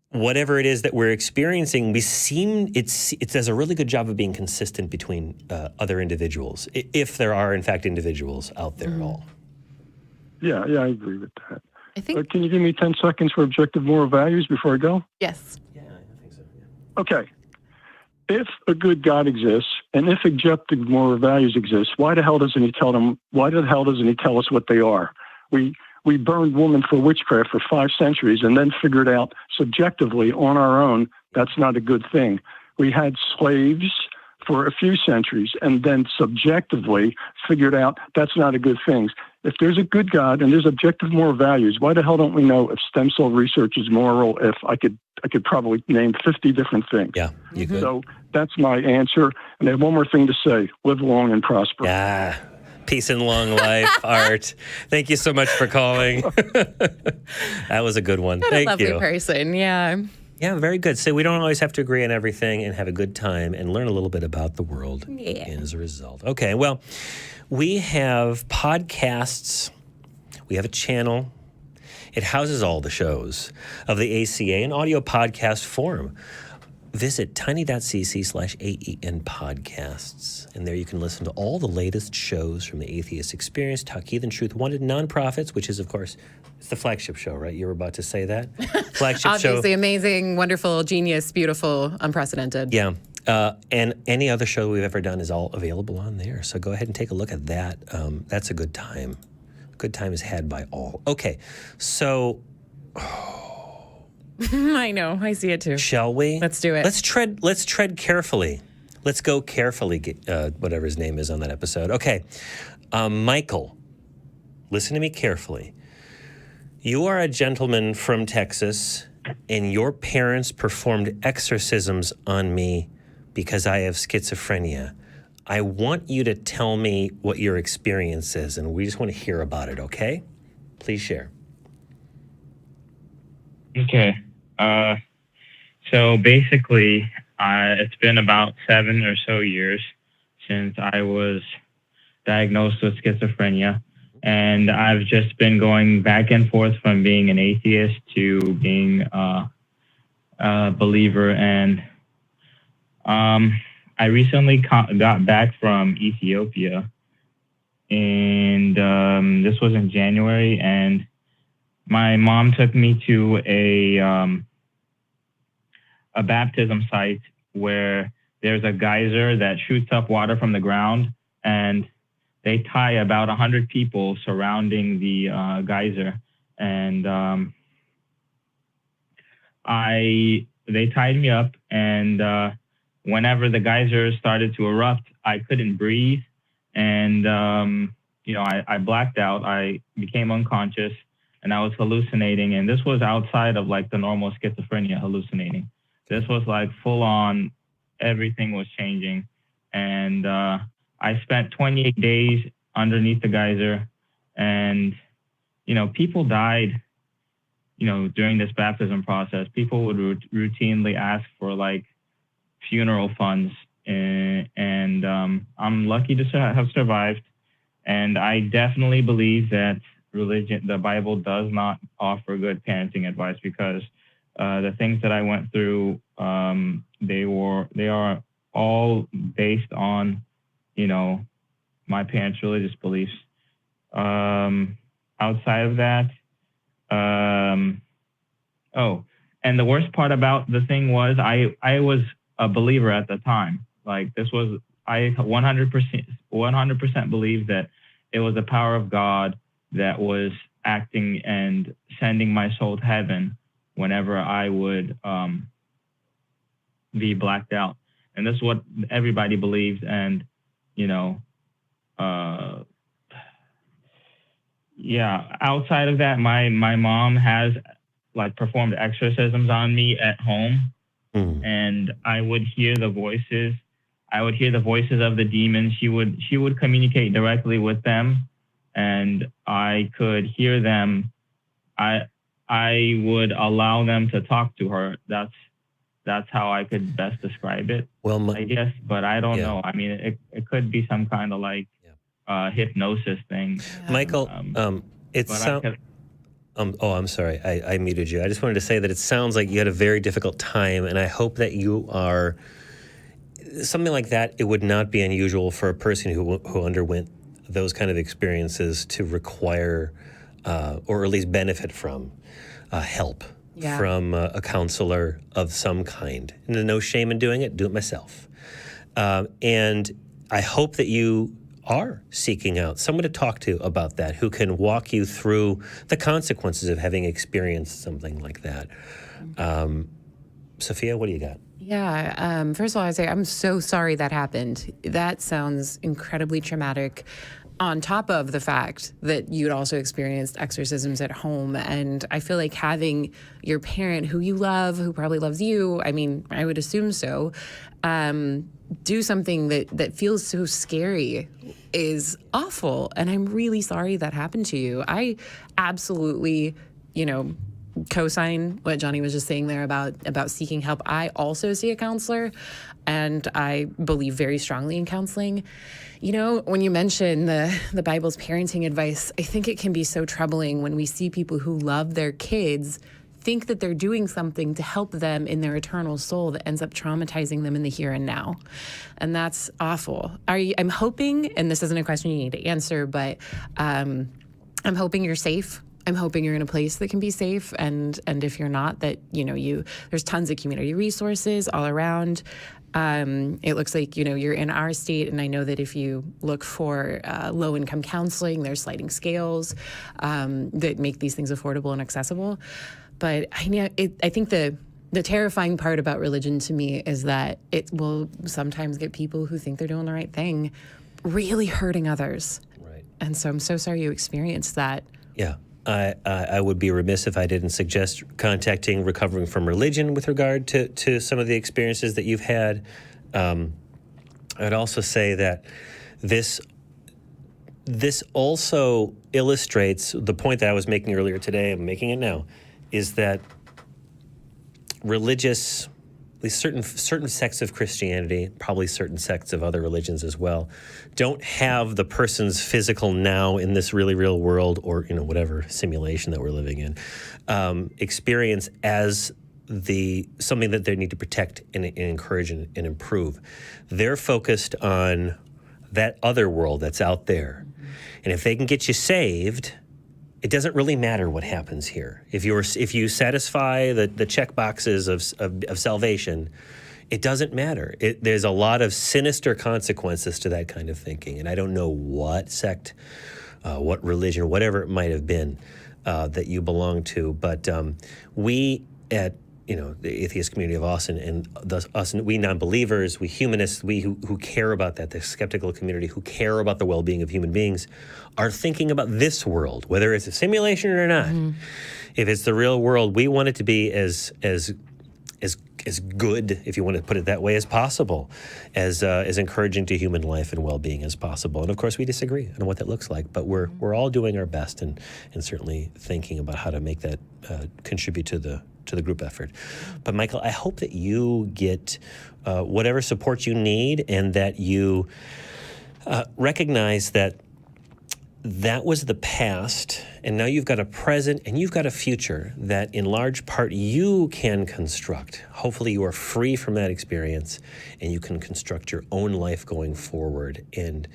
whatever it is that we're experiencing, it does a really good job of being consistent between other individuals, if there are, in fact, individuals out there at all? Yeah, I agree with that. I think. Can you give me 10 seconds for objective moral values before I go? Yes. Yeah, I think so. Yeah. Okay. If a good God exists, and if objective moral values exist, why the hell doesn't he tell them? Why the hell doesn't he tell us what they are? We burned women for witchcraft for 5 centuries, and then figured out subjectively on our own that's not a good thing. We had slaves for a few centuries, and then subjectively figured out that's not a good thing. If there's a good God and there's objective moral values, why the hell don't we know if stem cell research is moral? If I could probably name 50 different things. Yeah, you could. So that's my answer. And I have one more thing to say. Live long and prosper. Yeah. Peace and long life, Art. Thank you so much for calling. That was a good one. What Thank a lovely you. person, yeah. Yeah, very good. So we don't always have to agree on everything and have a good time and learn a little bit about the world as a result. Okay, well, we have podcasts. We have a channel. It houses all the shows of the ACA in audio podcast form. Visit tiny.cc/AEN podcasts. And there you can listen to all the latest shows from the Atheist Experience, Talk Heathen Truth Wanted Nonprofits, which is, of course, it's the flagship show, right? You were about to say that? Flagship show. Obviously amazing, wonderful, genius, beautiful, unprecedented. Yeah. And any other show we've ever done is all available on there. So go ahead and take a look at that. That's a good time. Good time is had by all. Okay. So... I know. I see it too. Shall we? Let's do it. Let's tread carefully. Let's go carefully, whatever his name is on that episode. Okay. Michael, listen to me carefully. You are a gentleman from Texas, and your parents performed exorcisms on me because I have schizophrenia. I want you to tell me what your experience is, and we just want to hear about it, okay? Please share. Okay. So basically, it's been about 7 or so years since I was diagnosed with schizophrenia. And I've just been going back and forth from being an atheist to being a believer. And I recently got back from Ethiopia, and this was in January. And my mom took me to a baptism site where there's a geyser that shoots up water from the ground, and they tie about 100 people surrounding the geyser. And they tied me up, and whenever the geyser started to erupt, I couldn't breathe, and I blacked out. I became unconscious, and I was hallucinating. And this was outside of like the normal schizophrenia hallucinating. This was like full on, everything was changing. And I spent 28 days underneath the geyser, and, people died, during this baptism process. People would routinely ask for like funeral funds, and I'm lucky to have survived. And I definitely believe that the Bible does not offer good parenting advice, because the things that I went through, they are all based on, my parents' religious beliefs. Outside of that, and the worst part about the thing was I was a believer at the time. Like, I 100% believed that it was the power of God that was acting and sending my soul to heaven whenever I would be blacked out. And this is what everybody believes. And, outside of that, my mom has like performed exorcisms on me at home. And I would hear the voices. I would hear the voices of the demons. She would communicate directly with them, and I could hear them. I would allow them to talk to her. That's how I could best describe it. Well, I guess, but I don't know. I mean, it could be some kind of like hypnosis thing. Michael, I'm sorry. I muted you. I just wanted to say that it sounds like you had a very difficult time, and I hope that you are something like that. It would not be unusual for a person who underwent those kind of experiences to require, or at least benefit from, help from a counselor of some kind. And no shame in doing it. Do it myself. And I hope that you are seeking out someone to talk to about that, who can walk you through the consequences of having experienced something like that. Sofia, what do you got? Yeah. First of all, I'd say I'm so sorry that happened. That sounds incredibly traumatic, on top of the fact that you'd also experienced exorcisms at home. And I feel like having your parent who you love, who probably loves you, I mean, I would assume so, do something that feels so scary is awful. And I'm really sorry that happened to you. I absolutely, co-sign what Johnny was just saying there about seeking help. I also see a counselor, and I believe very strongly in counseling. When you mention the Bible's parenting advice, I think it can be so troubling when we see people who love their kids think that they're doing something to help them in their eternal soul that ends up traumatizing them in the here and now. And that's awful. I'm hoping, and this isn't a question you need to answer, but I'm hoping you're safe. I'm hoping you're in a place that can be safe, and if you're not, that there's tons of community resources all around. It looks like you're in our state, and I know that if you look for low-income counseling, there's sliding scales that make these things affordable and accessible. But I think the terrifying part about religion to me is that it will sometimes get people who think they're doing the right thing really hurting others. Right. And so I'm so sorry you experienced that. Yeah. I would be remiss if I didn't suggest contacting Recovering from Religion with regard to some of the experiences that you've had. I'd also say that this also illustrates the point that I was making earlier today, I'm making it now, is that religious at least certain sects of Christianity, probably certain sects of other religions as well, don't have the person's physical now in this really real world, or whatever simulation that we're living in, experience as something that they need to protect and encourage and improve. They're focused on that other world that's out there, and if they can get you saved, it doesn't really matter what happens here. If you satisfy the check boxes of salvation, it doesn't matter. There's a lot of sinister consequences to that kind of thinking, and I don't know what sect, what religion, whatever it might have been that you belong to, but we at the atheist community of Austin, and we non-believers, we humanists, we who care about that, the skeptical community who care about the well-being of human beings, are thinking about this world, whether it's a simulation or not. Mm-hmm. If it's the real world, we want it to be as good, if you want to put it that way, as possible, as encouraging to human life and well-being as possible. And of course, we disagree on what that looks like, but we're all doing our best and certainly thinking about how to make that contribute to the group effort. But Michael, I hope that you get whatever support you need, and that you recognize that was the past, and now you've got a present and you've got a future that in large part you can construct. Hopefully you are free from that experience and you can construct your own life going forward, and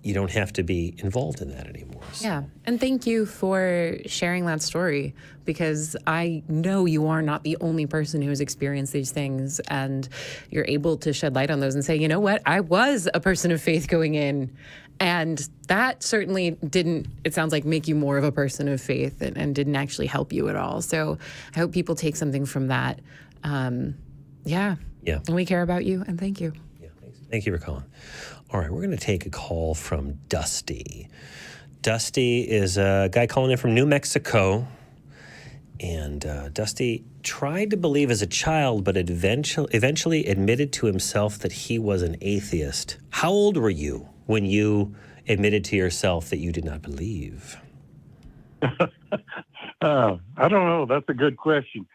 you don't have to be involved in that anymore. Yeah, and thank you for sharing that story, because I know you are not the only person who has experienced these things, and you're able to shed light on those and say, you know what, I was a person of faith going in, and that certainly didn't, it sounds like, make you more of a person of faith and didn't actually help you at all. So I hope people take something from that. Yeah. And we care about you, and thank you. Yeah, thanks. Thank you for calling. All right, we're going to take a call from Dusty. Dusty is a guy calling in from New Mexico. And Dusty tried to believe as a child, but eventually admitted to himself that he was an atheist. How old were you when you admitted to yourself that you did not believe? I don't know. That's a good question.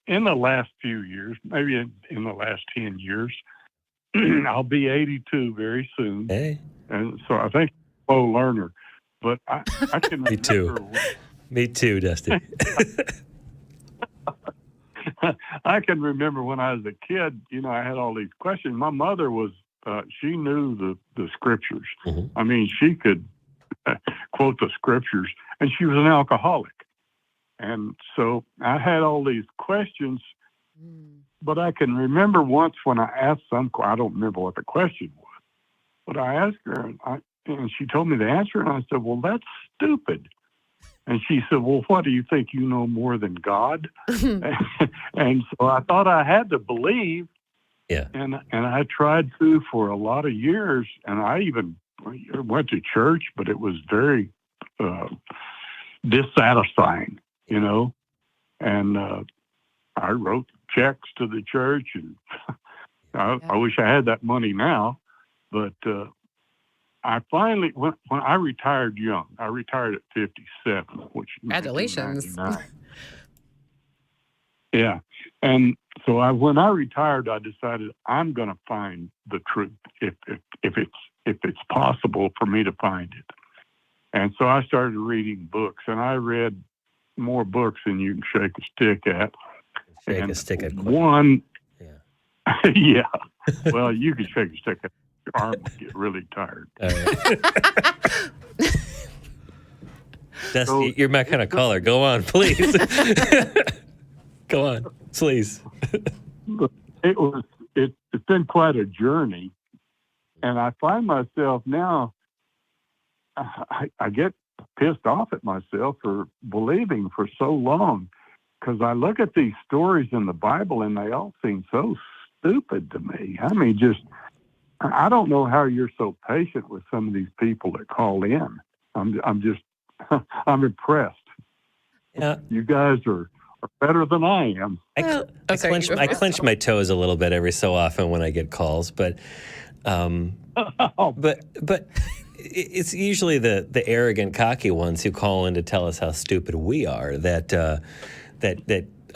In the last few years, maybe in the last 10 years, I'll be 82 very soon. Hey. And so I think I'm a slow learner. But I can Me too. Me too, Dusty. I can remember when I was a kid, I had all these questions. My mother was, she knew the scriptures. Mm-hmm. I mean, she could quote the scriptures, and she was an alcoholic. And so I had all these questions, but I can remember once when I asked I don't remember what the question was, but I asked her, and she told me the answer, and I said, well, that's stupid. And she said, well, what do you think? You know more than God? And so I thought I had to believe. Yeah. And I tried to for a lot of years, and I even went to church, but it was very dissatisfying, And I wrote checks to the church, and I wish I had that money now, but I finally, when I retired young, I retired at 57, which congratulations. Yeah, and so when I retired, I decided I'm going to find the truth if it's possible for me to find it. And so I started reading books, and I read more books than you can shake a stick at. Shake a stick at one. Yeah. Yeah. Well, you can shake a stick at. Your arm would get really tired. All right. Dusty, you're my kind of caller. Go on, please. Go on, please. It's been quite a journey, and I find myself now. I get pissed off at myself for believing for so long, because I look at these stories in the Bible and they all seem so stupid to me. I mean, I don't know how you're so patient with some of these people that call in. I'm just, I'm impressed. Yeah. You guys are better than I am. I clench my toes a little bit every so often when I get calls, but it's usually the arrogant, cocky ones who call in to tell us how stupid we are that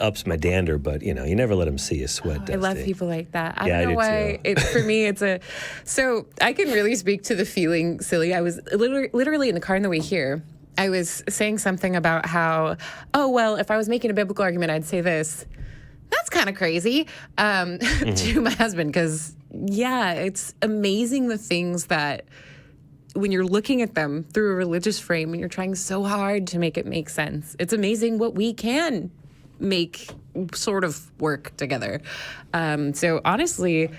ups my dander, but you never let them see you sweat. I love people like that. I Yeah, I don't know do why. For me, it's so I can really speak to the feeling silly. I was literally in the car on the way here. I was saying something about how, oh, well, if I was making a biblical argument, I'd say this. That's kind of crazy to my husband because, yeah, it's amazing the things that when you're looking at them through a religious frame and you're trying so hard to make it make sense, it's amazing what we can make sort of work together. So honestly,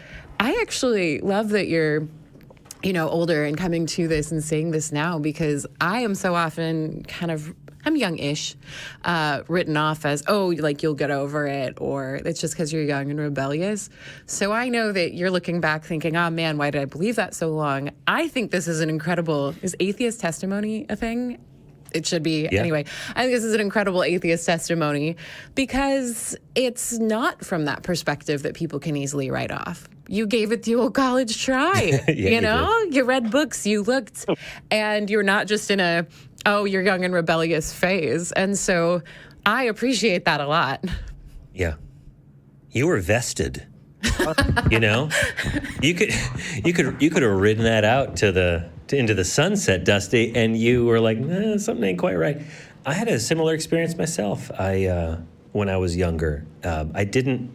I actually love that you're older and coming to this and saying this now because I am so often I'm young-ish, written off as, oh, like you'll get over it, or it's just because you're young and rebellious. So I know that you're looking back thinking, oh man, why did I believe that so long? I think this is is atheist testimony a thing? It should be. Yeah. Anyway, I think this is an incredible atheist testimony because it's not from that perspective that people can easily write off. You gave it the old college try. You read books, you looked, and you're not just in you're young and rebellious phase. And so I appreciate that a lot. Yeah. You were vested. You could have ridden that out into the sunset, Dusty, and you were like, something ain't quite right. I had a similar experience myself. When I was younger, I didn't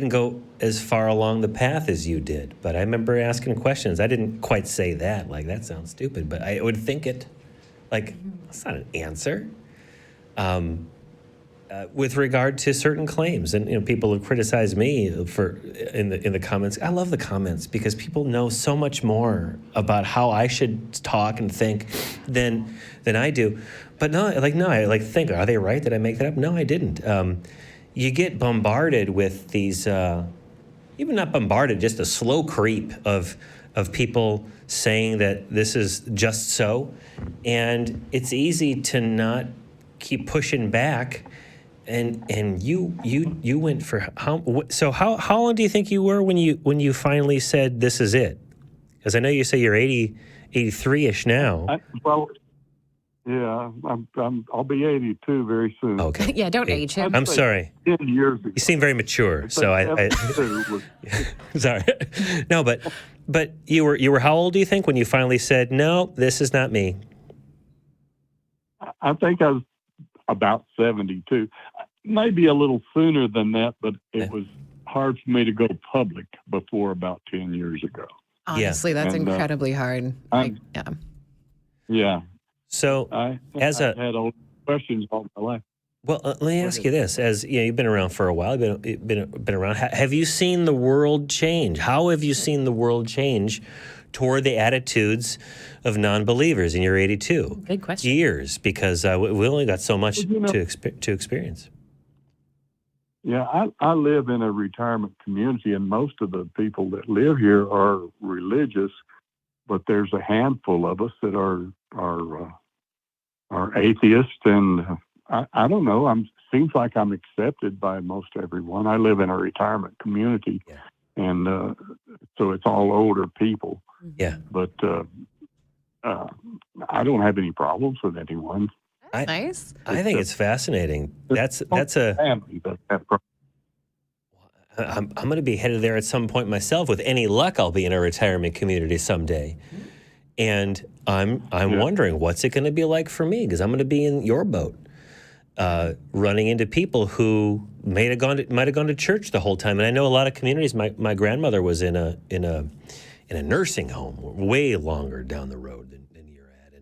go as far along the path as you did, but I remember asking questions. I didn't quite say that, like that sounds stupid, but I would think it, like that's not an answer. With regard to certain claims, and people have criticized me in the comments. I love the comments because people know so much more about how I should talk and think than I do. But I think, are they right? Did I make that up? No, I didn't. You get bombarded with these, even not bombarded, just a slow creep of people saying that this is just so, and it's easy to not keep pushing back. And you went for how long do you think you were when you finally said this is it? Because I know you say you're 83-ish now. I'll be 82 very soon. Okay. Yeah, don't age him. I'm sorry. 10 years ago. You seem very mature, so I sorry. No, but you were how old do you think when you finally said no, this is not me? I think I was about 72. Maybe a little sooner than that, but it was hard for me to go public before about 10 years ago. Honestly, that's incredibly hard. Yeah. So I had old questions all my life. Well, let me ask you this: as you've been around for a while, been around. Have you seen the world change? How have you seen the world change toward the attitudes of non-believers in your 82 Good question. years? Because we only got so much to experience. Yeah, I live in a retirement community, and most of the people that live here are religious, but there's a handful of us that are atheists, and I don't know. Seems like I'm accepted by most everyone. I live in a retirement community, and so it's all older people. Yeah, but I don't have any problems with anyone. Nice. I think it's fascinating. That's a family that have problems. I'm going to be headed there at some point myself. With any luck, I'll be in a retirement community someday, and I'm wondering what's it going to be like for me, because I'm going to be in your boat, running into people who might have gone to church the whole time. And I know a lot of communities. My grandmother was in a nursing home way longer down the road than you're at,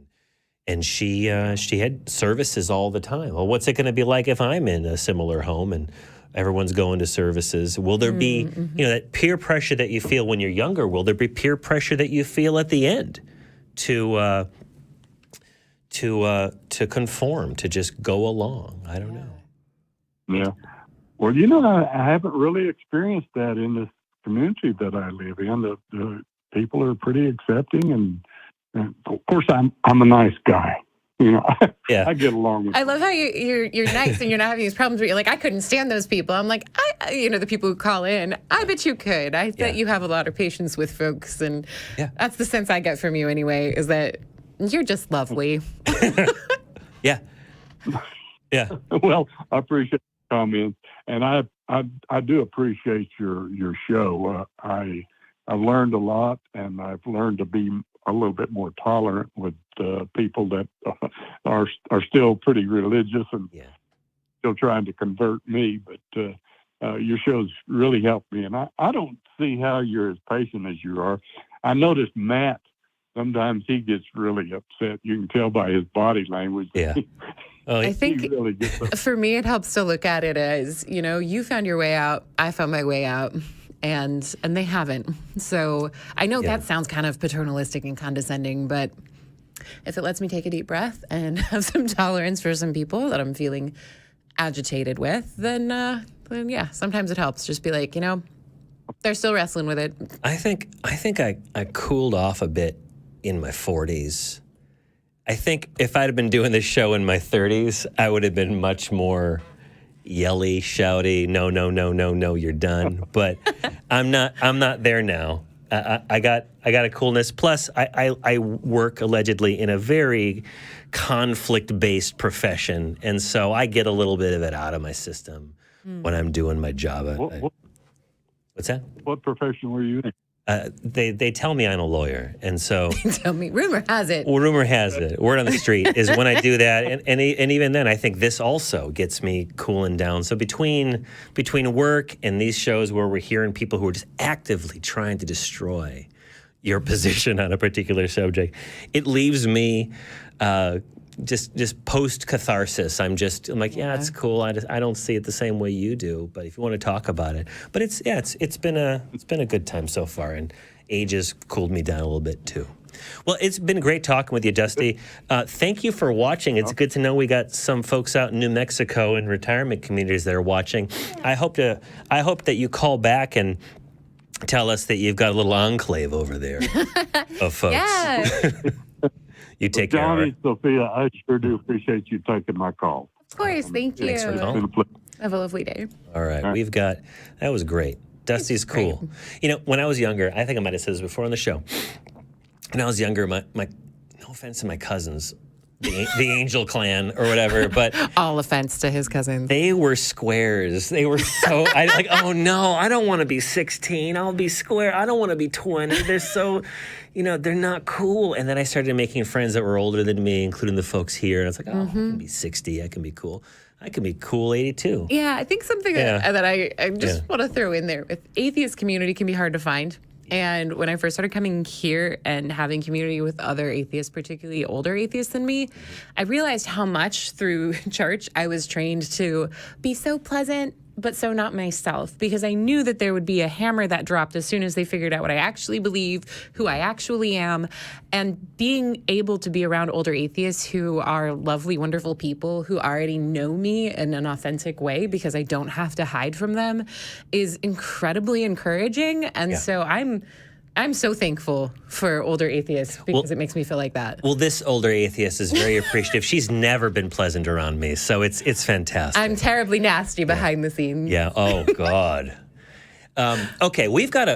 and she had services all the time. Well, what's it going to be like if I'm in a similar home and everyone's going to services? Will there be that peer pressure that you feel when you're younger? Will there be peer pressure that you feel at the end to conform, to just go along? I don't know. Yeah. Well, I haven't really experienced that in this community that I live in. The people are pretty accepting, and of course, I'm a nice guy. I get along with I love how you're nice and you're not having these problems where you're like, I couldn't stand those people. I'm like, the people who call in, I bet you could. I bet you have a lot of patience with folks, and that's the sense I get from you anyway, is that you're just lovely. Yeah. Well, I appreciate it. comments, and I do appreciate your show. I've learned a lot, and I've learned to be a little bit more tolerant with people that are still pretty religious and still trying to convert me. But your show's really helped me, and I don't see how you're as patient as you are. I noticed Matt, sometimes he gets really upset. You can tell by his body language. Yeah. I think really gets upset. for me, it helps to look at it as, you found your way out, I found my way out, and they haven't. So I know that sounds kind of paternalistic and condescending, but if it lets me take a deep breath and have some tolerance for some people that I'm feeling agitated with, then yeah, sometimes it helps. Just be like, they're still wrestling with it. I think I cooled off a bit in my 40s. I think if I'd have been doing this show in my 30s, I would have been much more yelly, shouty, no, you're done. But I'm not there now. I got a coolness. Plus, I work allegedly in a very conflict-based profession, and so I get a little bit of it out of my system when I'm doing my job. What's that? What profession were you in? They tell me I'm a lawyer, and so Tell me, rumor has it. well, rumor has it, word on the street is when I do that, and even then, I think this also gets me cooling down. So between work and these shows where we're hearing people who are just actively trying to destroy your position on a particular subject, it leaves me just post catharsis. I'm like, yeah, it's cool. I don't see it the same way you do, but if you want to talk about it, but it's been a good time so far, and age has cooled me down a little bit too. Well, it's been great talking with you, Dusty. Thank you for watching. It's good to know we got some folks out in New Mexico and retirement communities that are watching. I hope that you call back and tell us that you've got a little enclave over there of folks. Yeah. You take care of Johnny, it. Sophia, I sure do appreciate you taking my call. Of course, thank you. Thanks for It's calling. been a pleasure. Have a lovely day. All right, that was great. Dusty's cool. When I was younger, I think I might have said this before on the show. When I was younger, my no offense to my cousins, the Angel Clan or whatever, but All offense to his cousins. they were squares. They were so oh no, I don't want to be 16. I'll be square. I don't want to be 20. They're so, they're not cool. And then I started making friends that were older than me, including the folks here. And I was like, I can be 60. I can be cool. I can be cool 82. Yeah, I think something that I just want to throw in there with atheist community can be hard to find. And when I first started coming here and having community with other atheists, particularly older atheists than me, I realized how much through church I was trained to be so pleasant, but so not myself, because I knew that there would be a hammer that dropped as soon as they figured out what I actually believe, who I actually am. And being able to be around older atheists who are lovely, wonderful people who already know me in an authentic way because I don't have to hide from them is incredibly encouraging. And so I'm so thankful for older atheists because it makes me feel like that. Well, this older atheist is very appreciative. She's never been pleasant around me, so it's fantastic. I'm terribly nasty behind the scenes. Yeah. Oh God. Okay, we've got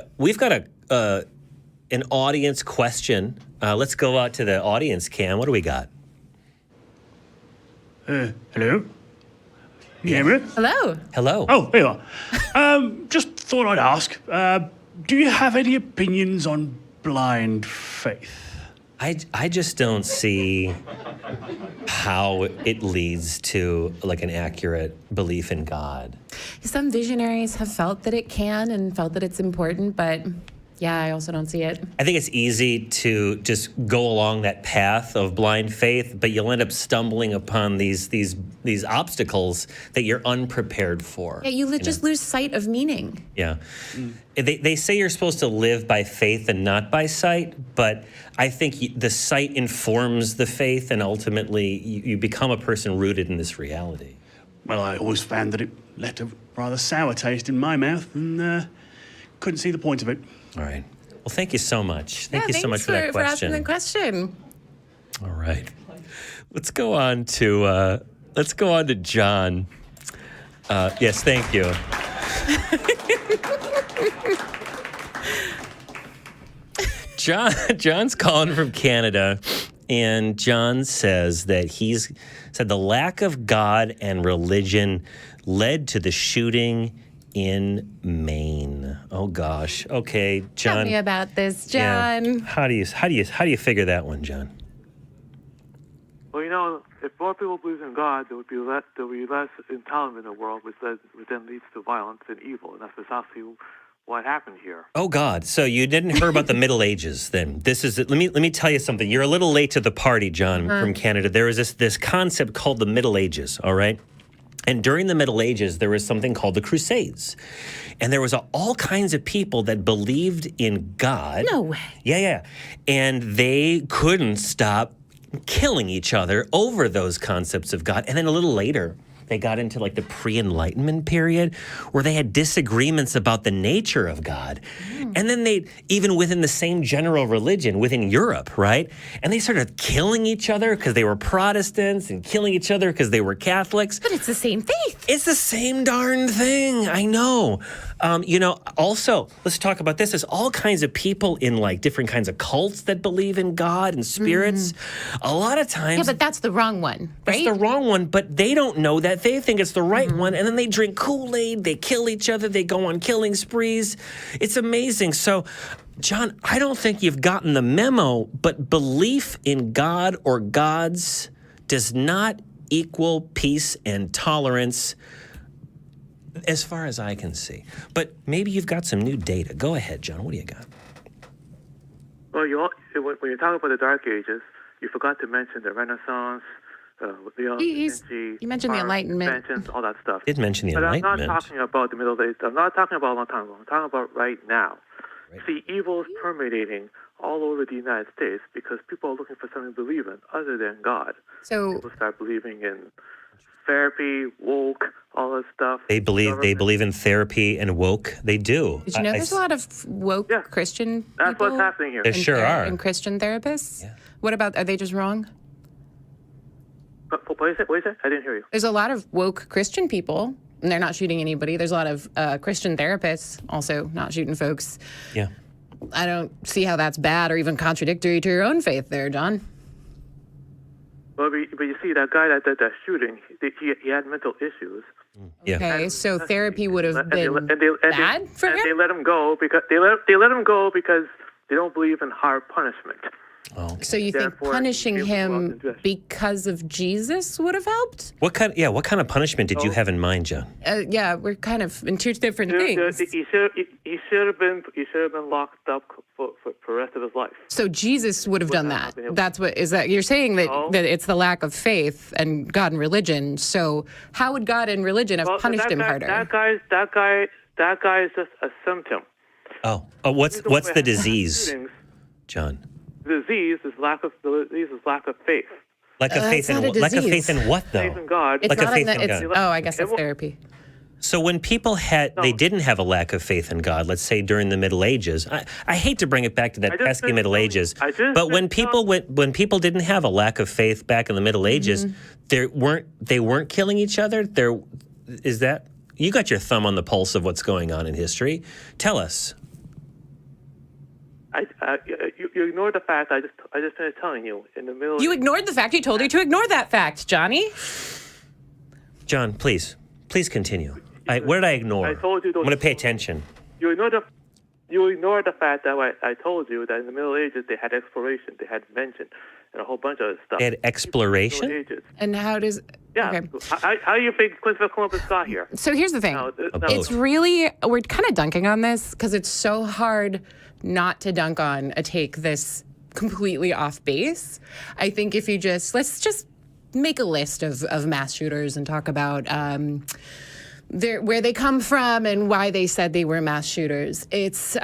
an audience question. Let's go out to the audience cam. What do we got? Hello? You hear me? Hello. Hello. Oh, here you are. Just thought I'd ask, do you have any opinions on blind faith? I just don't see how it leads to like an accurate belief in God. Some visionaries have felt that it can and felt that it's important, but yeah, I also don't see it. I think it's easy to just go along that path of blind faith, but you'll end up stumbling upon these obstacles that you're unprepared for. Yeah, you just lose sight of meaning. Yeah. They say you're supposed to live by faith and not by sight, but I think the sight informs the faith, and ultimately you become a person rooted in this reality. Well, I always found that it left a rather sour taste in my mouth and couldn't see the point of it. All right. Well, thank you so much. Thank you so much for that for asking question. the question. All right. Let's go on to John. Yes, thank you. John's calling from Canada, and John says that he's said the lack of God and religion led to the shooting in Maine. Oh gosh. Okay, John. Tell me about this, John. Yeah. How do you figure that one, John? Well, if more people believe in God, there would be less entitlement in the world, which then leads to violence and evil, and that's precisely what happened here. Oh God! So you didn't hear about the Middle Ages? Then let me tell you something. You're a little late to the party, John, from Canada. There is this concept called the Middle Ages. All right. And during the Middle Ages, there was something called the Crusades. And there was all kinds of people that believed in God. No way. Yeah. And they couldn't stop killing each other over those concepts of God. And then a little later, they got into like the pre-Enlightenment period where they had disagreements about the nature of God. And then even within the same general religion, within Europe, right? And they started killing each other because they were Protestants and killing each other because they were Catholics. But it's the same faith. It's the same darn thing. I know. Also, let's talk about this. There's all kinds of people in like different kinds of cults that believe in God and spirits. A lot of times. Yeah, but that's the wrong one, right? That's the wrong one, but they don't know that. They think it's the right one, and then they drink Kool-Aid, they kill each other, they go on killing sprees. It's amazing. So, John, I don't think you've gotten the memo, but belief in God or gods does not equal peace and tolerance as far as I can see. But maybe you've got some new data. Go ahead, John. What do you got? Well, when you talk about the Dark Ages, you forgot to mention the Renaissance, you mentioned the Enlightenment. All that stuff. Did mention the but Enlightenment. I'm not talking about the Middle Ages. I'm not talking about a long time ago. I'm talking about right now. Right. See, evil is permeating all over the United States because people are looking for something to believe in other than God. So people start believing in therapy, woke, all that stuff. They believe in therapy and woke. They do. Did you know there's a lot of woke Christian people? That's what's happening here. There sure are. And Christian therapists? Yeah. What about, are they just wrong? What is it? I didn't hear you. There's a lot of woke Christian people, and they're not shooting anybody. There's a lot of Christian therapists also not shooting folks. Yeah. I don't see how that's bad or even contradictory to your own faith there, John. Well, but you see, that guy that's shooting, he had mental issues. Yeah. Okay, so therapy would have been bad for him? And they let him go because they let him go because they don't believe in hard punishment. Oh, okay. So you think punishing him because of Jesus would have helped? What kind of punishment did you have in mind, John? Yeah, we're kind of in two different things. He should have been locked up for the rest of his life. So Jesus would have done that. That's what is that? You're saying that it's the lack of faith and God and religion. So how would God and religion have punished him harder? That guy is just a symptom. Oh, what's the disease, John? The disease is lack of faith. Lack of faith in what? Lack of faith in what, though? Faith in God. Like a faith in God. Oh, I guess that's therapy. So when people they didn't have a lack of faith in God, let's say during the Middle Ages. I hate to bring it back to that pesky Middle Ages, but when people didn't have a lack of faith back in the Middle Ages, they weren't killing each other. You got your thumb on the pulse of what's going on in history. Tell us. You ignored the fact I just finished telling you in the middle. You ignored the fact. You told you to ignore that fact, Johnny. John, please continue. What did I ignore? I told you. I'm going to pay attention. You ignored the fact that I told you that in the Middle Ages they had exploration, they had invention, and a whole bunch of other stuff. They had exploration? And how does... Yeah. Okay. How do you think Christopher Columbus got here? So here's the thing. It's really... We're kind of dunking on this because it's so hard not to dunk on a take this completely off base. I think if you let's just make a list of mass shooters and talk about where they come from and why they said they were mass shooters. It's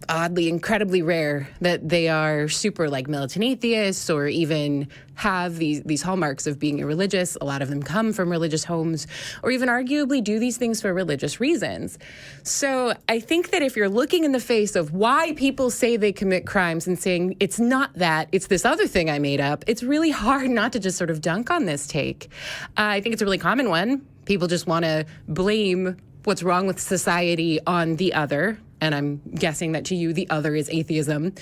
oddly, incredibly rare that they are super like militant atheists or even have these hallmarks of being irreligious. A lot of them come from religious homes or even arguably do these things for religious reasons. So I think that if you're looking in the face of why people say they commit crimes and saying it's not that, it's this other thing I made up, it's really hard not to just sort of dunk on this take. I think it's a really common one. People just want to blame what's wrong with society on the other. And I'm guessing that to you, the other is atheism.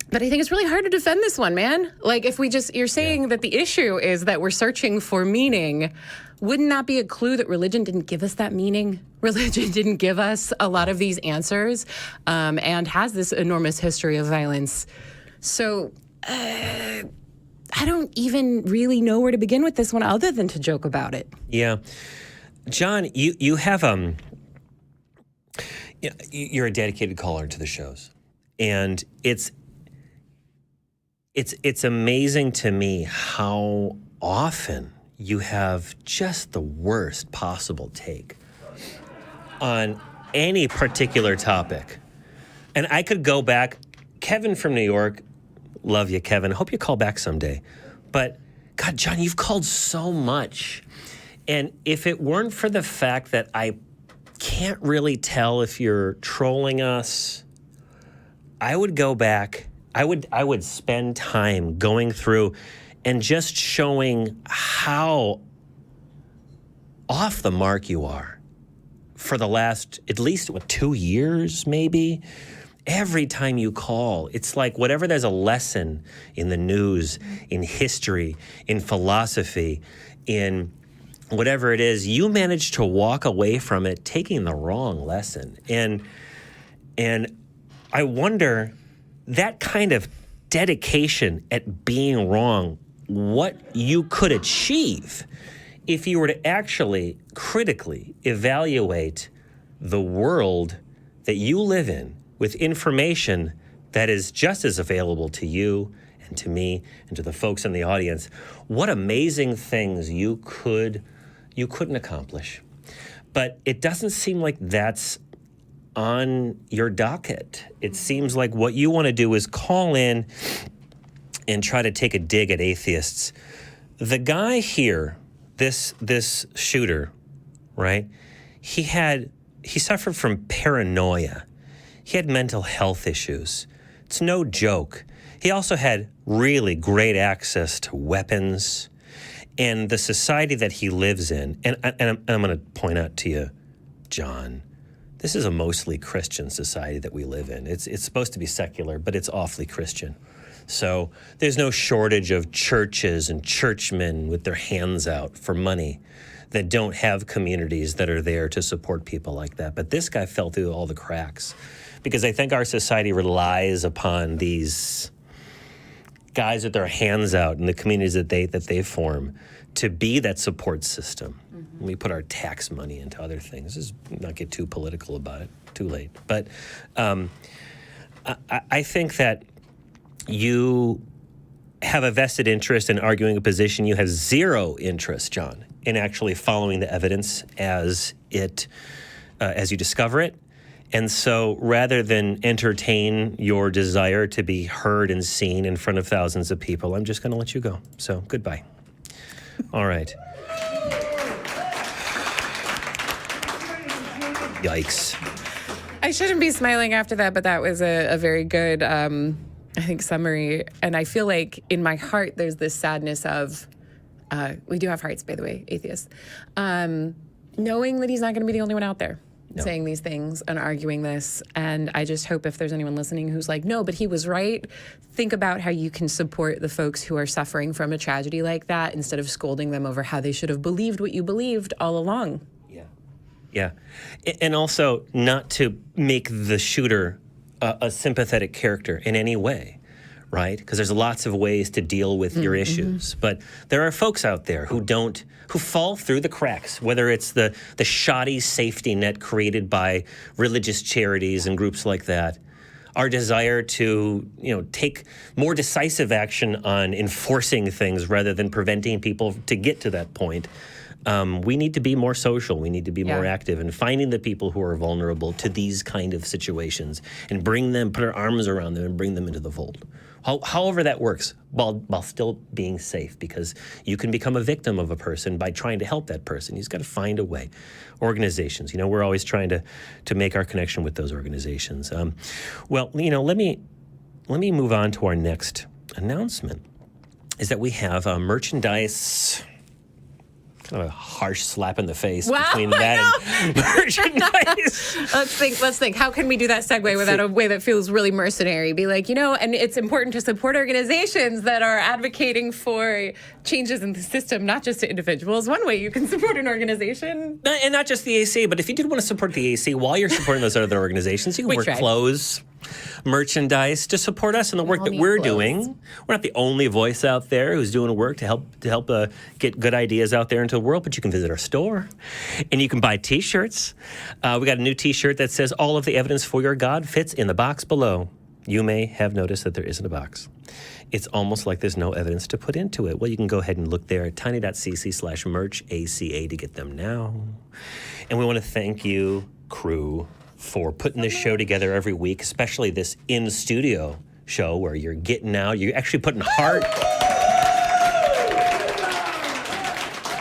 But I think it's really hard to defend this one, man. Like, if you're saying that the issue is that we're searching for meaning, wouldn't that be a clue that religion didn't give us that meaning? Religion didn't give us a lot of these answers, and has this enormous history of violence. So I don't even really know where to begin with this one other than to joke about it. Yeah. John, you have you're a dedicated caller to the shows. And it's amazing to me how often you have just the worst possible take on any particular topic. And I could go back. Kevin from New York, love you, Kevin. Hope you call back someday. But God, John, you've called so much. And if it weren't for the fact that I can't really tell if you're trolling us, I would go back. I would spend time going through and just showing how off the mark you are for the last, at least, 2 years, maybe? Every time you call, it's like whatever there's a lesson in the news, in history, in philosophy, in whatever it is, you manage to walk away from it taking the wrong lesson. And I wonder, that kind of dedication at being wrong, what you could achieve if you were to actually critically evaluate the world that you live in with information that is just as available to you and to me and to the folks in the audience. What amazing things you couldn't accomplish. But it doesn't seem like that's on your docket. It seems like what you want to do is call in and try to take a dig at atheists. The guy here, this shooter, right? He suffered from paranoia. He had mental health issues. It's no joke. He also had really great access to weapons. And the society that he lives in, and I'm going to point out to you, John, this is a mostly Christian society that we live in. It's supposed to be secular, but it's awfully Christian. So there's no shortage of churches and churchmen with their hands out for money that don't have communities that are there to support people like that. But this guy fell through all the cracks because I think our society relies upon these guys with their hands out in the communities that they form to be that support system. Mm-hmm. We put our tax money into other things. Let's not get too political about it. Too late. But I think that you have a vested interest in arguing a position. You have zero interest, John, in actually following the evidence as you discover it. And so rather than entertain your desire to be heard and seen in front of thousands of people, I'm just going to let you go. So goodbye. All right. Yikes. I shouldn't be smiling after that, but that was a very good, I think, summary. And I feel like in my heart, there's this sadness of, we do have hearts, by the way, atheists, knowing that he's not going to be the only one out there. No. Saying these things and arguing this. And I just hope if there's anyone listening who's like, no, but he was right, think about how you can support the folks who are suffering from a tragedy like that instead of scolding them over how they should have believed what you believed all along. Yeah. And also not to make the shooter a sympathetic character in any way, right? Because there's lots of ways to deal with your issues. But there are folks out there who fall through the cracks, whether it's the shoddy safety net created by religious charities and groups like that, our desire to, take more decisive action on enforcing things rather than preventing people to get to that point. We need to be more social. We need to be more active in finding the people who are vulnerable to these kind of situations and put our arms around them and bring them into the fold. However that works, while still being safe, because you can become a victim of a person by trying to help that person. You've got to find a way. Organizations, we're always trying to make our connection with those organizations. Let me move on to our next announcement, is that we have merchandise Kind of a harsh slap in the face Wow, between that and merchandise. Let's think. How can we do that segue without a way that feels really mercenary? Be like, and it's important to support organizations that are advocating for changes in the system, not just to individuals. One way you can support an organization. And not just the AC, but if you did want to support the AC while you're supporting those other organizations, you can work clothes, merchandise to support us in the work that we're doing. We're not the only voice out there who's doing work to help get good ideas out there into the world, but you can visit our store and you can buy T-shirts. We got a new T-shirt that says all of the evidence for your God fits in the box below. You may have noticed that there isn't a box. It's almost like there's no evidence to put into it. Well, you can go ahead and look there at tiny.cc/merchaca to get them now. And we want to thank you, crew, for putting this show together every week, especially this in-studio show where you're getting out, you're actually putting heart,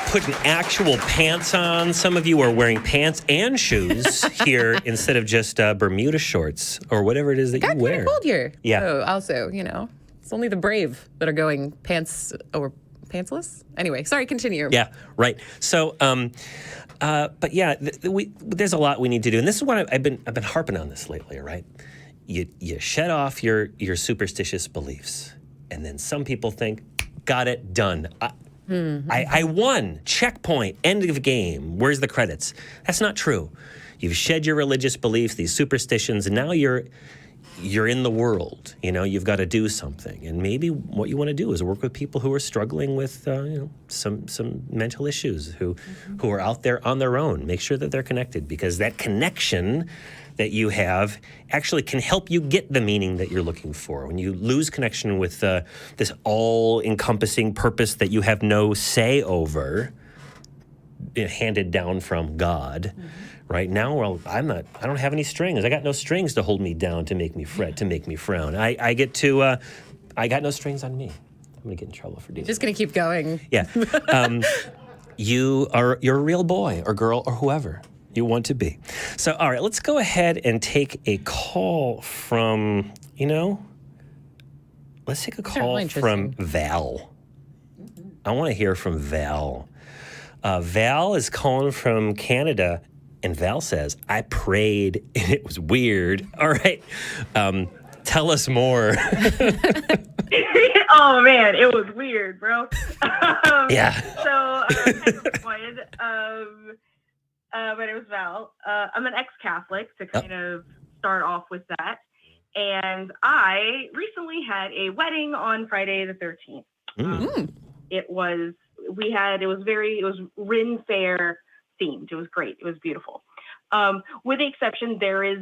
putting actual pants on. Some of you are wearing pants and shoes here instead of just Bermuda shorts or whatever it is that you wear. Got cold here. Yeah. So also, it's only the brave that are going pants or pantsless. Anyway, sorry, continue. Yeah, right. So, but yeah, there's a lot we need to do, and this is what I've been harping on this lately. Right? You shed off your superstitious beliefs, and then some people think, got it, done. I won. Checkpoint. End of game. Where's the credits? That's not true. You've shed your religious beliefs, these superstitions, and now you're in the world. You've got to do something. And maybe what you want to do is work with people who are struggling with some mental issues, who are out there on their own. Make sure that they're connected, because that connection that you have actually can help you get the meaning that you're looking for. When you lose connection with this all-encompassing purpose that you have no say over, handed down from God, right now, well, I don't have any strings. I got no strings to hold me down, to make me fret, to make me frown. I got no strings on me. I'm going to get in trouble for doing that. Just going to keep going. Yeah. You're a real boy or girl or whoever you want to be. So, all right, let's go ahead and take a call from, let's take a call from Val. I want to hear from Val. Val is calling from Canada, and Val says, I prayed and it was weird. All right. Tell us more. Oh, man, it was weird, bro. Yeah. So I was kind of disappointed. But it was Val. I'm an ex-Catholic, to kind of start off with that. And I recently had a wedding on Friday the 13th. It was Rin Fair themed. It was great. It was beautiful. With the exception, there is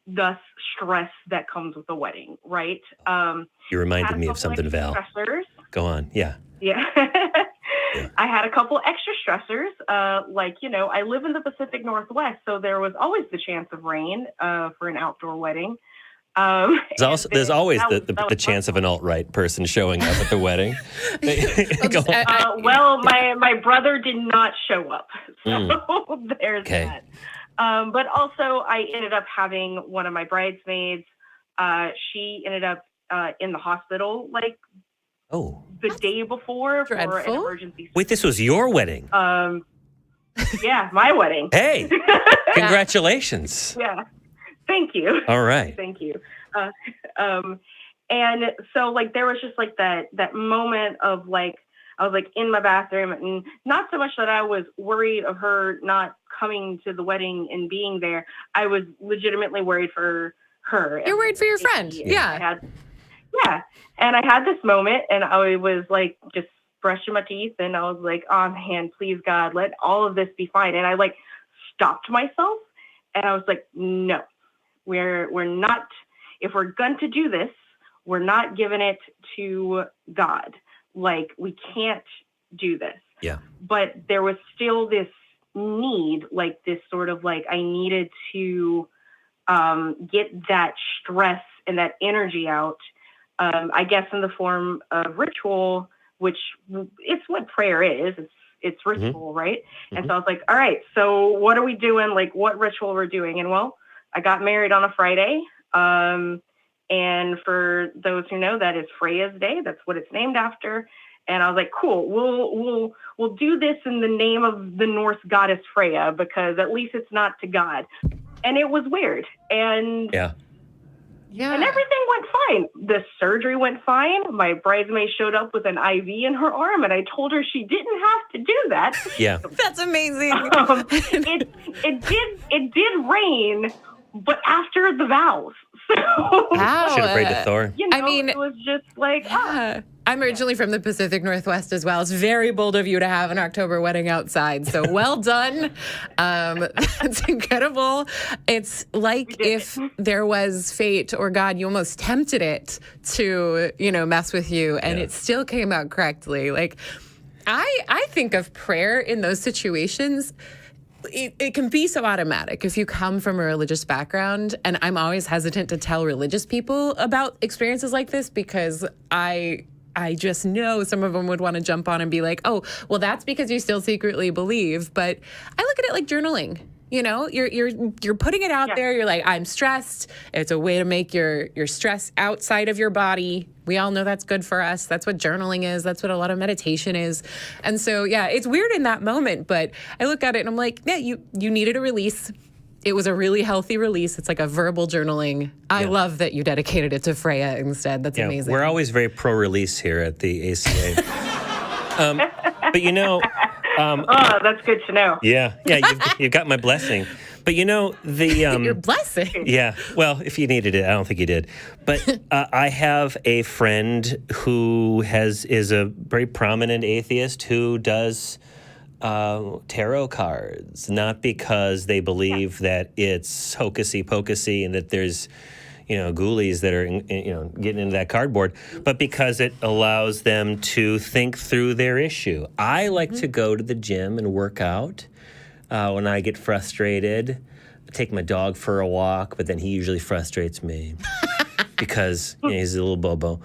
the stress that comes with the wedding, right? You reminded me of something, Val. Stressors. Go on. Yeah. Yeah. I had a couple extra stressors. I live in the Pacific Northwest, so there was always the chance of rain for an outdoor wedding. There's always the chance of an alt-right person showing up at the wedding. My brother did not show up, so there's that. But also, I ended up having one of my bridesmaids. She ended up in the hospital, the day before for an emergency. Wait, this was your wedding? Yeah, my wedding. Hey, congratulations. Yeah. Thank you. All right. Thank you. And so there was just that moment of I was in my bathroom, and not so much that I was worried of her not coming to the wedding and being there. I was legitimately worried for her. You're worried for your friend. Yeah. And I had this moment, and I was just brushing my teeth, and I was like, oh man, please God, let all of this be fine. And I stopped myself, and I was like, no. We're not, if we're going to do this, we're not giving it to God. We can't do this. Yeah. But there was still this need, this sort of I needed to get that stress and that energy out, I guess in the form of ritual, which it's what prayer is. It's ritual, right? And so I was like, all right, so what are we doing? What ritual we're doing? And I got married on a Friday. And for those who know, that is Freya's Day. That's what it's named after. And I was like, cool, we'll do this in the name of the Norse goddess Freya, because at least it's not to God. And it was weird. And and everything went fine. The surgery went fine. My bridesmaid showed up with an IV in her arm, and I told her she didn't have to do that. Yeah. That's amazing. It did rain, but after the vows. So, wow. Should have prayed to Thor. You know, I mean, it was just like, I'm originally from the Pacific Northwest as well. It's very bold of you to have an October wedding outside. So well done. That's incredible. It's like if there was fate or God, you almost tempted it to, mess with you, and it still came out correctly. Like, I think of prayer in those situations. It can be so automatic if you come from a religious background, and I'm always hesitant to tell religious people about experiences like this because I just know some of them would want to jump on and be like, oh, well, that's because you still secretly believe. But I look at it like journaling. You're putting it out there. You're like, I'm stressed. It's a way to make your stress outside of your body. We all know that's good for us. That's what journaling is. That's what a lot of meditation is. And so, it's weird in that moment, but I look at it and I'm like, you needed a release. It was a really healthy release. It's like a verbal journaling. I love that you dedicated it to Freya instead. That's amazing. We're always very pro-release here at the ACA. But that's good to know. Yeah, you've got my blessing. But your blessing. Yeah, well, if you needed it, I don't think you did. But I have a friend who is a very prominent atheist who does tarot cards, not because they believe that it's hocusy pocusy and that there's ghoulies that are getting into that cardboard, but because it allows them to think through their issue. I like to go to the gym and work out when I get frustrated. I take my dog for a walk, but then he usually frustrates me because he's a little bobo.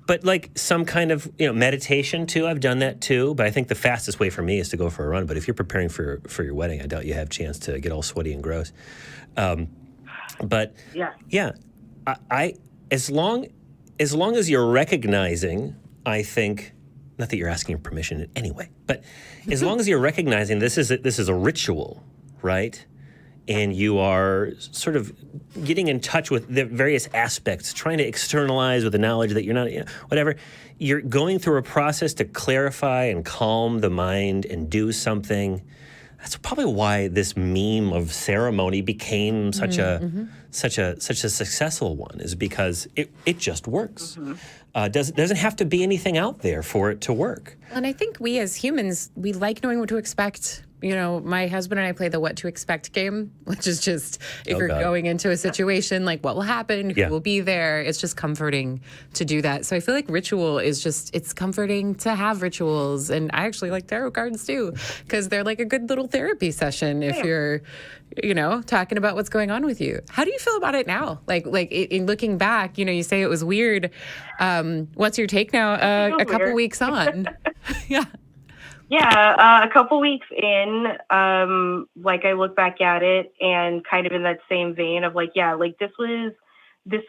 But like some kind of meditation too. I've done that too. But I think the fastest way for me is to go for a run. But if you're preparing for your wedding, I doubt you have a chance to get all sweaty and gross. But I as long as you're recognizing, I think, not that you're asking permission anyway, but as long as you're recognizing this is a ritual, right? And you are sort of getting in touch with the various aspects, trying to externalize with the knowledge that you're not, whatever. You're going through a process to clarify and calm the mind and do something. That's probably why this meme of ceremony became such a successful one, is because it just works. Doesn't have to be anything out there for it to work. And I think we as humans, we like knowing what to expect. My husband and I play the what to expect game, which is just if you're going into a situation, like what will happen, who will be there. It's just comforting to do that. So I feel like ritual is it's comforting to have rituals. And I actually like tarot cards too, because they're like a good little therapy session if you're, talking about what's going on with you. How do you feel about it now? Like in looking back, you say it was weird. What's your take now? A couple weeks on. Yeah, a couple weeks in, I look back at it and kind of in that same vein of this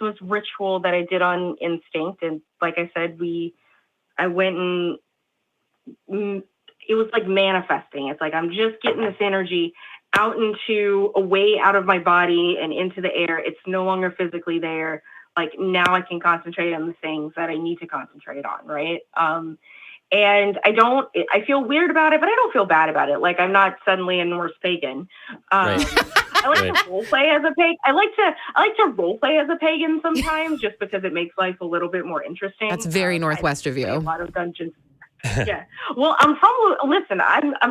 was ritual that I did on instinct. And like I said, I went and it was like manifesting. It's like, I'm just getting this energy out away out of my body and into the air. It's no longer physically there. Like now I can concentrate on the things that I need to concentrate on. Right. And I feel weird about it, but I don't feel bad about it. Like I'm not suddenly a Norse pagan. I like to role play as a pagan. I like to role play as a pagan sometimes, just because it makes life a little bit more interesting. That's very Northwest of you. A lot of dungeons. Yeah. Well, I'm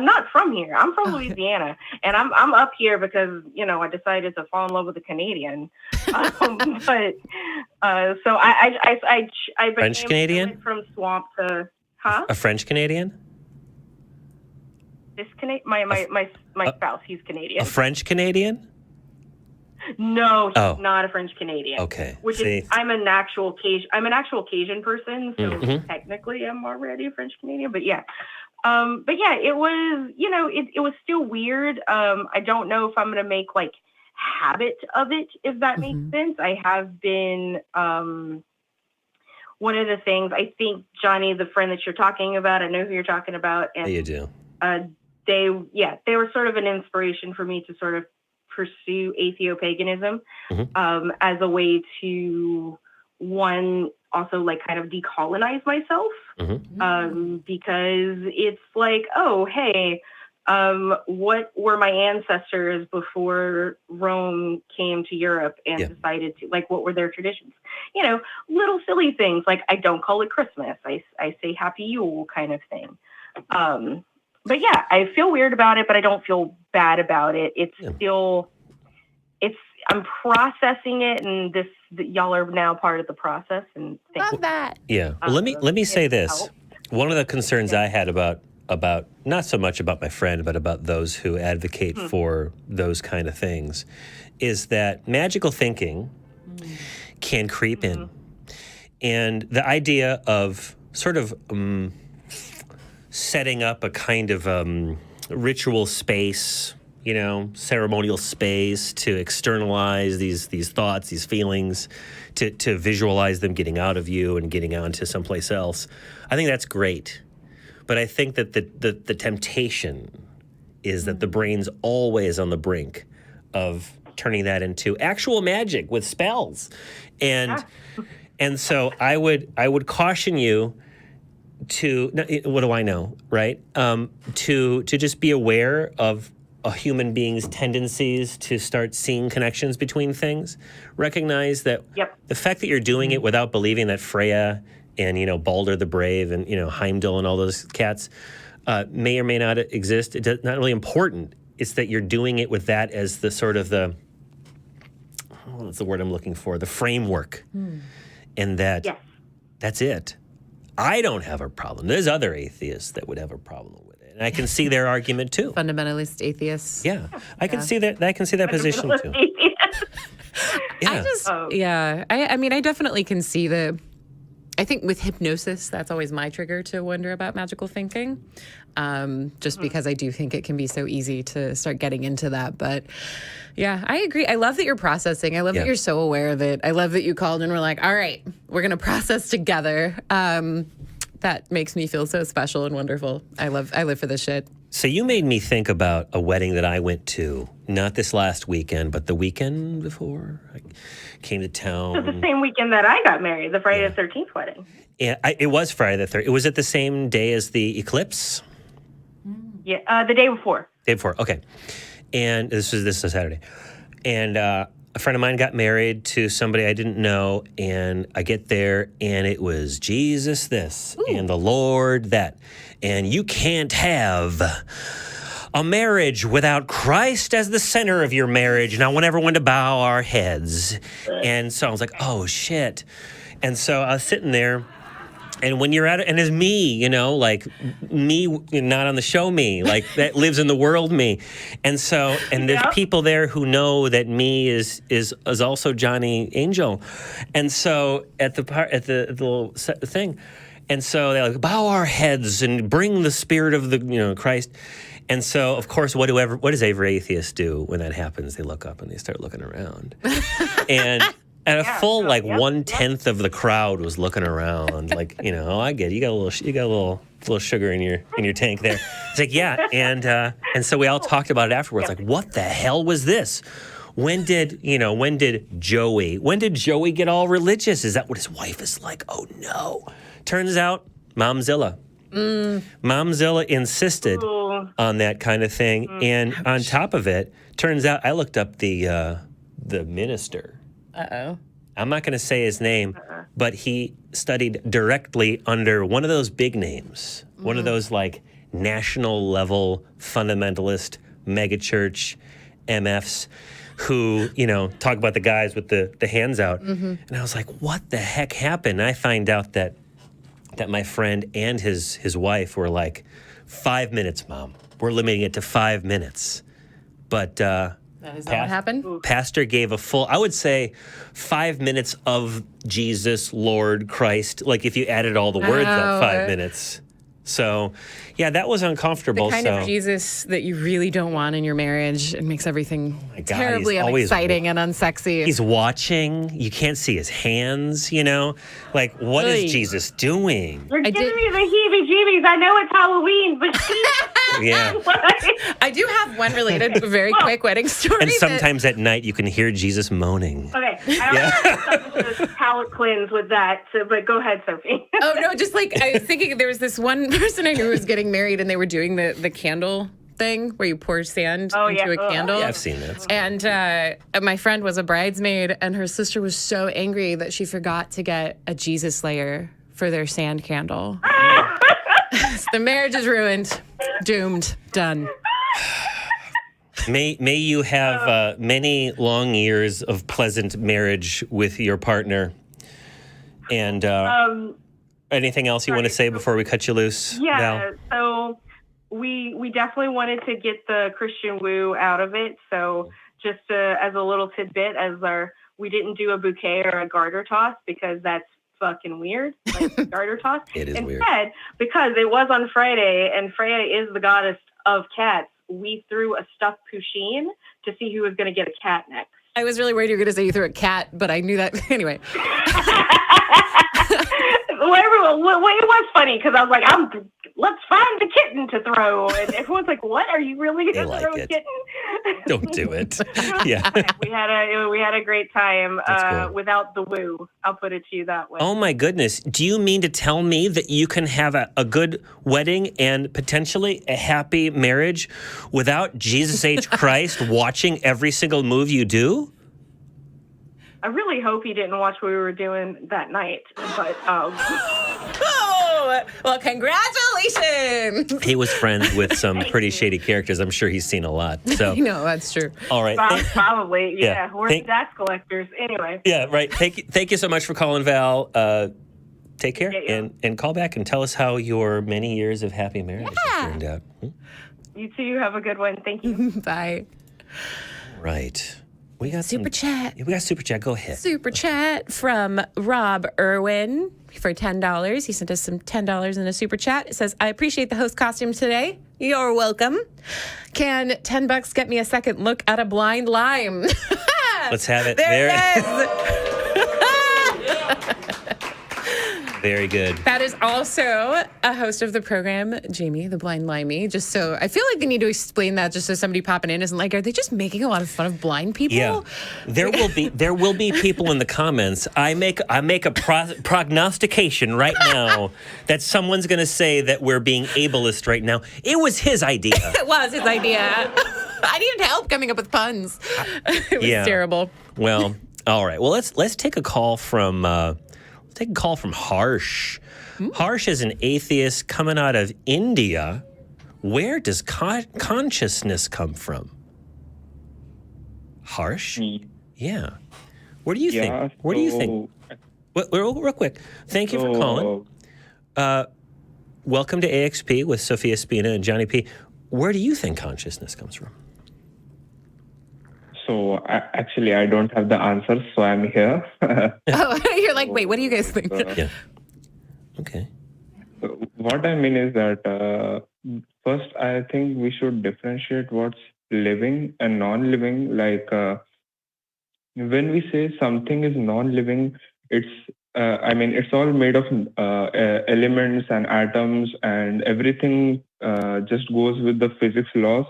not from here. I'm from Louisiana, and I'm up here because I decided to fall in love with a Canadian. So I French Canadian? Went from swamp to. Huh? A French Canadian? My spouse, he's Canadian. A French Canadian? No, he's not a French Canadian. Okay. I'm an actual Cajun person, so technically I'm already a French Canadian. But yeah, it was it was still weird. I don't know if I'm gonna make habit of it, if that makes sense. I have been one of the things, I think, Johnny, the friend that you're talking about, I know who you're talking about. And Yeah, you do. They were sort of an inspiration for me to sort of pursue atheopaganism as a way to, one, also like kind of decolonize myself because it's like, oh, hey, what were my ancestors before Rome came to Europe and decided to, like, what were their traditions? You know, little silly things like I don't call it Christmas. I say Happy Yule kind of thing. But yeah, I feel weird about it, but I don't feel bad about it. It's still, I'm processing it, and y'all are now part of the process. And love that. Yeah. Well, let me say this. Helped. One of the concerns I had about not so much about my friend, but about those who advocate for those kind of things, is that magical thinking can creep in, and the idea of sort of setting up a kind of ritual space, you know, ceremonial space to externalize these thoughts, these feelings, to visualize them getting out of you and getting out into someplace else. I think that's great. But I think that the temptation is that the brain's always on the brink of turning that into actual magic with spells. And so I would caution you to, what do I know, right? To just be aware of a human being's tendencies to start seeing connections between things. Recognize that the fact that you're doing it without believing that Freya and, you know, Balder the Brave and, you know, Heimdall and all those cats may or may not exist. It's not really important. It's that you're doing it with that as the sort of what's the word I'm looking for? The framework. And that that's it. I don't have a problem. There's other atheists that would have a problem with it. And I can see their argument too. Fundamentalist atheists. Yeah. I can see that. I can see that position too. I mean, I definitely can see I think with hypnosis, that's always my trigger to wonder about magical thinking, just because I do think it can be so easy to start getting into that. But yeah, I agree. I love that you're processing. I love that you're so aware of it. I love that you called and were like, all right, we're going to process together. That makes me feel so special and wonderful. I live for this shit. So you made me think about a wedding that I went to, not this last weekend, but the weekend before I came to town. It was the same weekend that I got married, the Friday the 13th wedding. Yeah, it was Friday the 13th. Was it the same day as the eclipse? Yeah, the day before. Day before, okay. And this is Saturday. And a friend of mine got married to somebody I didn't know, and I get there, and it was Jesus this, and the Lord that. And you can't have a marriage without Christ as the center of your marriage. And I want everyone to bow our heads. And so I was like, oh, shit. And so I was sitting there. And when you're at it, and it's me, you know, like me, not on the show me, like that lives in the world me. And so, and there's people there who know that me is also Johnny Angel. And so at the little thing, and so they're like, bow our heads and bring the spirit of the, you know, Christ. And so, of course, what does every atheist do when that happens? They look up and they start looking around. And a full 1/10 of the crowd was looking around, like, you know, I get it. You got a little sugar in your tank there. It's like, yeah, and so we all talked about it afterwards. Like, what the hell was this? When did Joey get all religious? Is that what his wife is like? Oh no! Turns out, Momzilla. Momzilla insisted on that kind of thing, and on top of it, turns out I looked up the minister. Uh-oh. I'm not going to say his name, but he studied directly under one of those big names, one of those like national level fundamentalist megachurch MFs who, you know, talk about the guys with the hands out. And I was like, what the heck happened? And I find out that my friend and his wife were like, 5 minutes, Mom. We're limiting it to 5 minutes. But is that what happened? Pastor gave a full, I would say, 5 minutes of Jesus, Lord, Christ. Like if you added all the words up 5 minutes. So, yeah, that was uncomfortable. The kind of Jesus that you really don't want in your marriage. It makes everything terribly unexciting and unsexy. He's watching. You can't see his hands, you know? Like, what is Jesus doing? You're giving me the heebie-jeebies. I know it's Halloween, but yeah. I do have one related, very quick wedding story. And sometimes at night you can hear Jesus moaning. Okay. I don't want to palate cleanse with that, but go ahead, Sophie. Oh, no, just like I was thinking there was this one person I knew who was getting married and they were doing the candle thing where you pour sand into a candle. Yeah, I've seen that. And my friend was a bridesmaid and her sister was so angry that she forgot to get a Jesus layer for their sand candle. The marriage is ruined, doomed, done. May you have many long years of pleasant marriage with your partner. And anything else you want to say before we cut you loose, Val? So we definitely wanted to get the Christian woo out of it. So just as a little tidbit, we didn't do a bouquet or a garter toss because that's fucking weird, like garter toss. It is weird. Instead, because it was on Friday and Freya is the goddess of cats, we threw a stuffed Pusheen to see who was going to get a cat next. I was really worried you were going to say you threw a cat, but I knew that anyway. Well, it was funny because I was like, let's find the kitten to throw. And everyone's like, what? Are you really going to throw a kitten? Don't do it. Yeah. We had a great time cool. without the woo. I'll put it to you that way. Oh, my goodness. Do you mean to tell me that you can have a good wedding and potentially a happy marriage without Jesus H. Christ watching every single move you do? I really hope he didn't watch what we were doing that night. But oh, well, congratulations! He was friends with some pretty shady characters. I'm sure he's seen a lot. So no, that's true. All right, probably. Yeah, we're tax collectors anyway. Yeah, right. Thank you so much for calling, Val. Take care and call back and tell us how your many years of happy marriage has turned out. You too. Have a good one. Thank you. Bye. Right. We got super chat. We got super chat. Go ahead. Super chat from Rob Irwin for $10. He sent us some $10 in a super chat. It says, I appreciate the host costume today. You're welcome. Can $10 get me a second look at a blind lime? Let's have it. There it is. Very good. That is also a host of the program, Jamie, the blind limey. Just so I feel like they need to explain that just so somebody popping in isn't like, are they just making a lot of fun of blind people? Yeah. There will be people in the comments. I make a prognostication right now that someone's going to say that we're being ableist right now. It was his idea. It was his idea. I needed help coming up with puns. It was terrible. Well, all right. Well, let's take a call from Harsh. Harsh is an atheist coming out of India. Where does consciousness come from? Harsh? Yeah. Where do you think? Where do you think? Real quick. Thank you for calling. Welcome to AXP with Sofia, Spina, and Johnny P. Where do you think consciousness comes from? So actually, I don't have the answer, so I'm here. Oh, you're like, wait, what do you guys think? Yeah. Okay. What I mean is that first, I think we should differentiate what's living and non-living. Like when we say something is non-living, it's all made of elements and atoms, and everything just goes with the physics laws.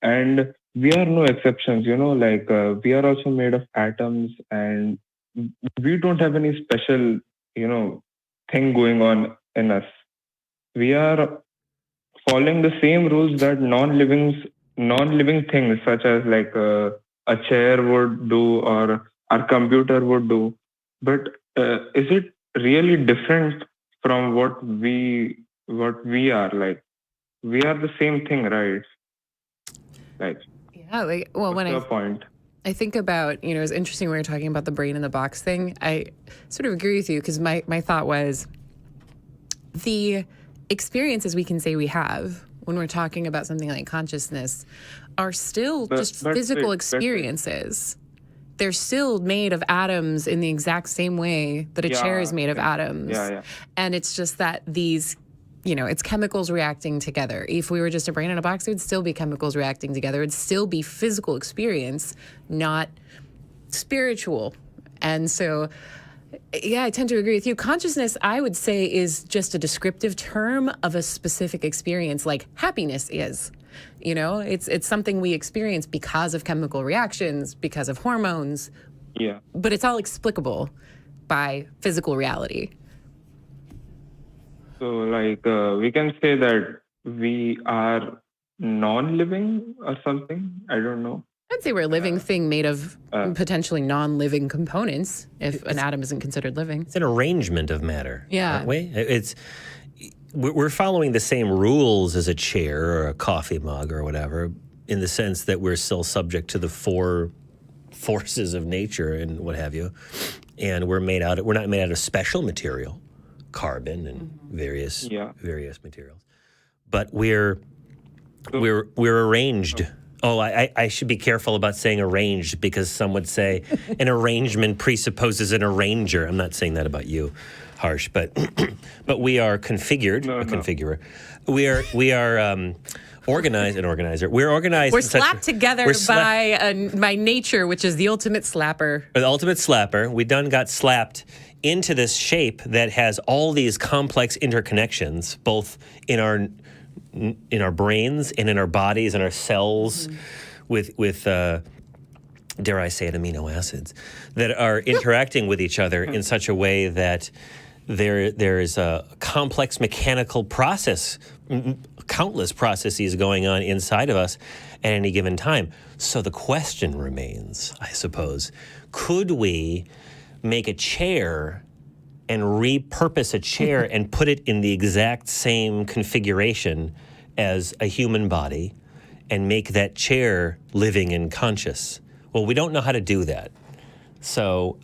And we are no exceptions, we are also made of atoms, and we don't have any special, thing going on in us. We are following the same rules that non-living things, such as like a chair would do or our computer would do. But is it really different from what we are? Like, we are the same thing, right? Like, yeah, when I think about, it's interesting when we were talking about the brain in the box thing. I sort of agree with you because my thought was the experiences we can say we have when we're talking about something like consciousness are still just physical experiences. They're still made of atoms in the exact same way that a chair is made of atoms. Yeah. And it's just that these it's chemicals reacting together. If we were just a brain in a box, it would still be chemicals reacting together. It'd still be physical experience, not spiritual. And so, yeah, I tend to agree with you. Consciousness, I would say, is just a descriptive term of a specific experience, like happiness is. It's something we experience because of chemical reactions, because of hormones. Yeah. But it's all explicable by physical reality. So, like, we can say that we are non-living or something. I don't know. I'd say we're a living thing made of potentially non-living components, if an atom isn't considered living. It's an arrangement of matter, yeah. aren't we? We're following the same rules as a chair or a coffee mug or whatever, in the sense that we're still subject to the four forces of nature and what have you. And we're not made out of special material, carbon and various materials. But we're arranged. Oh, I should be careful about saying arranged, because some would say an arrangement presupposes an arranger. I'm not saying that about you, Harsh, but we are configured. Configurer. We are organized. An organizer. We're organized. We're slapped together by nature, which is the ultimate slapper. The ultimate slapper. We done got slapped into this shape that has all these complex interconnections, both in our brains and in our bodies and our cells, with dare I say it, amino acids that are interacting with each other in such a way that there is a complex mechanical process, countless processes going on inside of us at any given time. So the question remains, I suppose, could we make a chair and repurpose a chair and put it in the exact same configuration as a human body and make that chair living and conscious? Well, we don't know how to do that. So,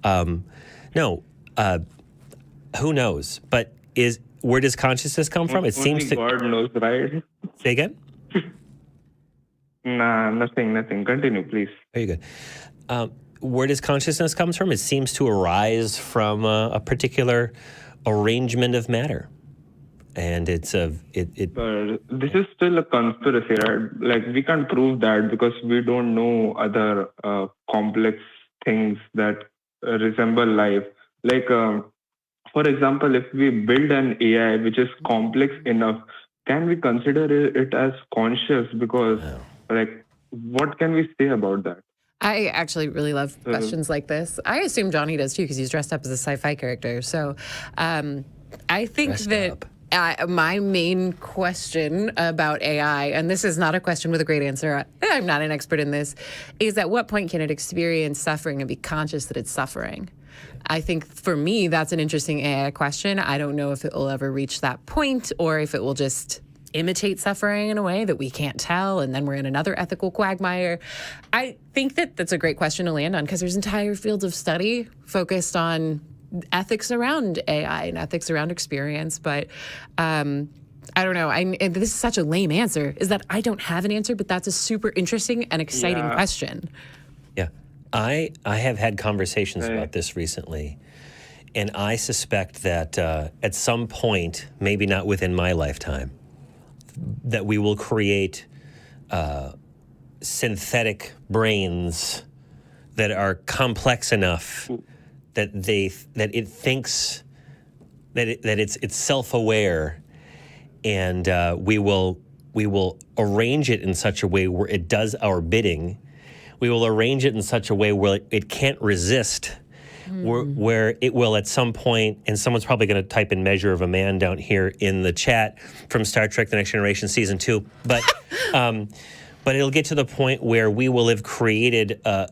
who knows? But where does consciousness come from? It seems to... God knows, right? Say again? Nah, nothing. Continue, please. Very good. Where does consciousness come from? It seems to arise from a particular arrangement of matter. And it's this is still a conspiracy, right? Like, we can't prove that because we don't know other complex things that resemble life. Like, for example, if we build an AI which is complex enough, can we consider it as conscious? Because, what can we say about that? I actually really love questions like this. I assume Johnny does too, because he's dressed up as a sci-fi character. So I think my main question about AI, and this is not a question with a great answer, I'm not an expert in this, is at what point can it experience suffering and be conscious that it's suffering? I think for me, that's an interesting AI question. I don't know if it will ever reach that point or if it will just imitate suffering in a way that we can't tell, and then we're in another ethical quagmire. I think that's a great question to land on, because there's entire fields of study focused on ethics around AI and ethics around experience. But I don't know. And this is such a lame answer, is that I don't have an answer, but that's a super interesting and exciting question. Yeah. I have had conversations about this recently, and I suspect that at some point, maybe not within my lifetime, that we will create synthetic brains that are complex enough that it thinks that it's self-aware, and we will arrange it in such a way where it does our bidding. We will arrange it in such a way where it can't resist. Where it will at some point, and someone's probably going to type in Measure of a Man down here in the chat from Star Trek The Next Generation Season 2, but it'll get to the point where we will have created an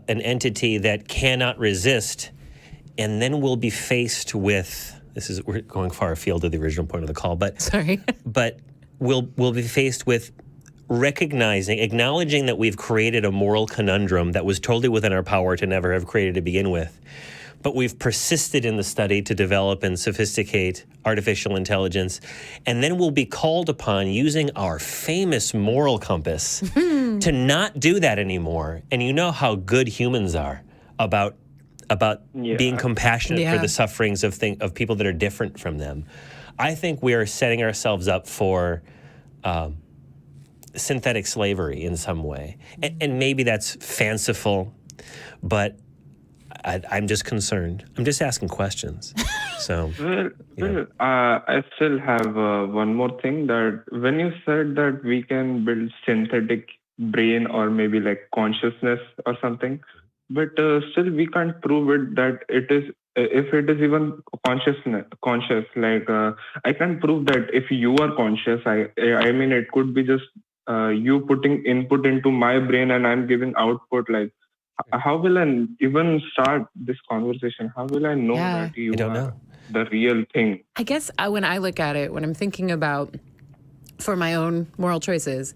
entity that cannot resist, and then we'll be faced with, we're going far afield of the original point of the call, but but we'll be faced with acknowledging that we've created a moral conundrum that was totally within our power to never have created to begin with. But we've persisted in the study to develop and sophisticate artificial intelligence. And then we'll be called upon, using our famous moral compass, to not do that anymore. And you know how good humans are about being compassionate for the sufferings of people that are different from them. I think we are setting ourselves up for synthetic slavery in some way. And maybe that's fanciful, but I'm just concerned. I'm just asking questions. So, I still have one more thing, that when you said that we can build synthetic brain or maybe like consciousness or something, but still we can't prove it that it is, if it is even conscious, like I can't prove that if you are conscious. I mean, it could be just you putting input into my brain and I'm giving output. Like, how will I even start this conversation? How will I know that you are the real thing? I guess when I look at it, when I'm thinking about for my own moral choices,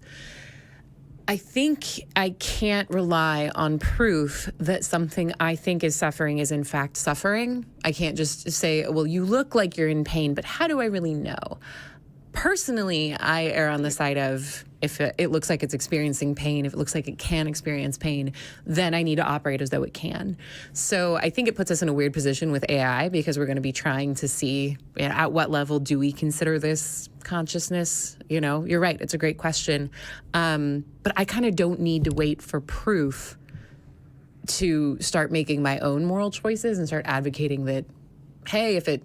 I think I can't rely on proof that something I think is suffering is in fact suffering. I can't just say, well, you look like you're in pain, but how do I really know? Personally, I err on the side of if it looks like it's experiencing pain, if it looks like it can experience pain, then I need to operate as though it can. So I think it puts us in a weird position with AI because we're going to be trying to see at what level do we consider this consciousness? You know, you're right. It's a great question. But I kind of don't need to wait for proof to start making my own moral choices and start advocating that, hey, if it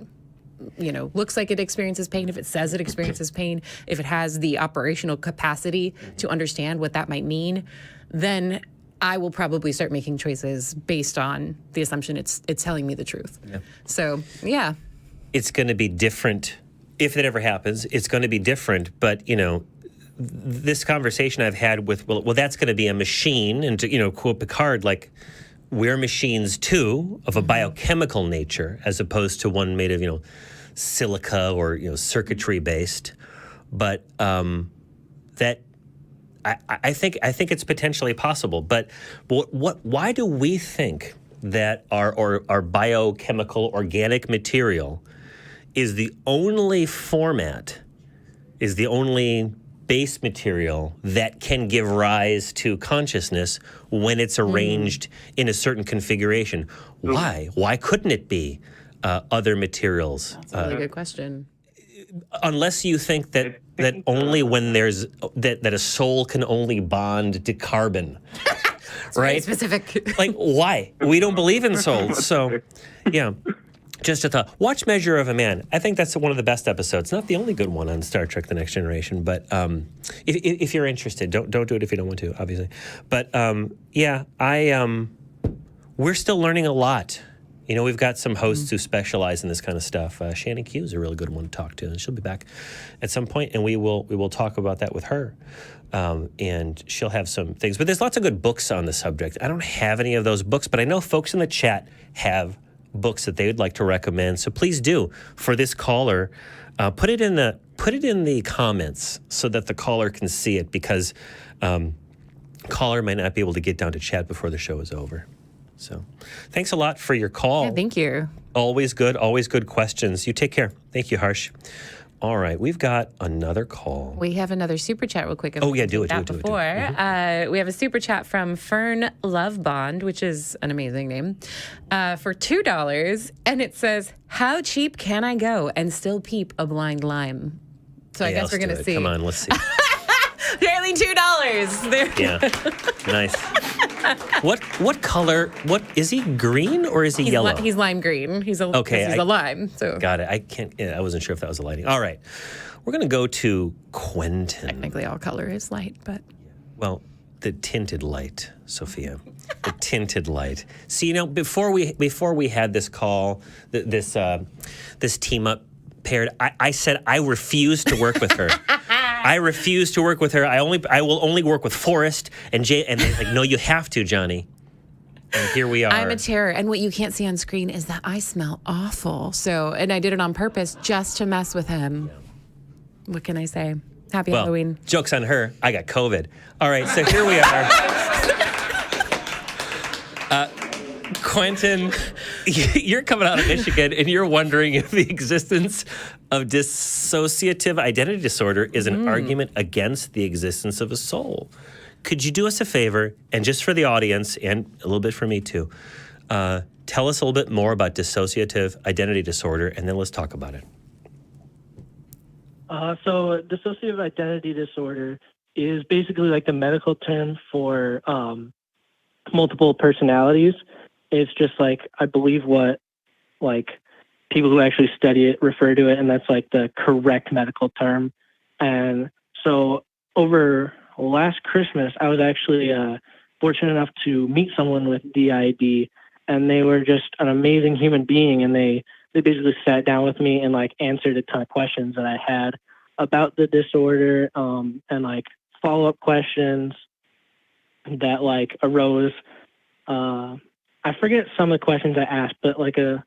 looks like it experiences pain, if it says it experiences pain, if it has the operational capacity to understand what that might mean, then I will probably start making choices based on the assumption it's telling me the truth. Yeah. So, yeah. It's going to be different. If it ever happens, it's going to be different. But, this conversation I've had with, well, that's going to be a machine. And to, quote Picard, like, we're machines too, of a biochemical nature, as opposed to one made of, silica or, circuitry based. But that I think it's potentially possible. But why do we think that our biochemical organic material is the only format, is the only base material that can give rise to consciousness when it's arranged in a certain configuration? Why? Why couldn't it be other materials? That's a really good question. Unless you think that only when there's that a soul can only bond to carbon. It's right? Very specific. Like, why? We don't believe in souls. So, yeah. Just a thought. Watch Measure of a Man. I think that's one of the best episodes. Not the only good one on Star Trek: The Next Generation, but if you're interested, don't do it if you don't want to, obviously. But we're still learning a lot. We've got some hosts who specialize in this kind of stuff. Shannon Q is a really good one to talk to, and she'll be back at some point, and we will talk about that with her. And she'll have some things. But there's lots of good books on the subject. I don't have any of those books, but I know folks in the chat have books that they would like to recommend. So please do, for this caller, put it in the comments so that the caller can see it, because caller might not be able to get down to chat before the show is over. So thanks a lot for your call. Yeah, thank you. Always good questions. You take care. Thank you, Harsh. All right, we've got another call. We have another super chat real quick. Oh, yeah, do it. We have a super chat from Fern Lovebond, which is an amazing name, for $2. And it says, how cheap can I go and still peep a blind lime? So I guess we're going to see. Come on, let's see. Barely $2. There. Yeah, nice. What color? What is he? Green or is he yellow? He's lime green. He's a lime. So got it. I can't. I wasn't sure if that was the lighting. All right, we're gonna go to Quentin. Technically, all color is light, but well, the tinted light, Sophia. The tinted light. See, before we had this call, this team up paired, I said I refuse to work with her. I refuse to work with her. I will only work with Forrest and Jay. And they're like, no, you have to, Johnny. And here we are. I'm a terror. And what you can't see on screen is that I smell awful. And I did it on purpose just to mess with him. Yeah. What can I say? Happy Halloween. Joke's on her. I got COVID. All right, so here we are. Quentin, you're coming out of Michigan and you're wondering if the existence of dissociative identity disorder is an argument against the existence of a soul. Could you do us a favor, and just for the audience and a little bit for me too, tell us a little bit more about dissociative identity disorder, and then let's talk about it. So dissociative identity disorder is basically like the medical term for multiple personalities. It's just like, I believe what like people who actually study it refer to it, and that's like the correct medical term. And so over last Christmas, I was actually fortunate enough to meet someone with DID, and they were just an amazing human being, and they basically sat down with me and like answered a ton of questions that I had about the disorder, and like follow-up questions that like arose. I forget some of the questions I asked, but like a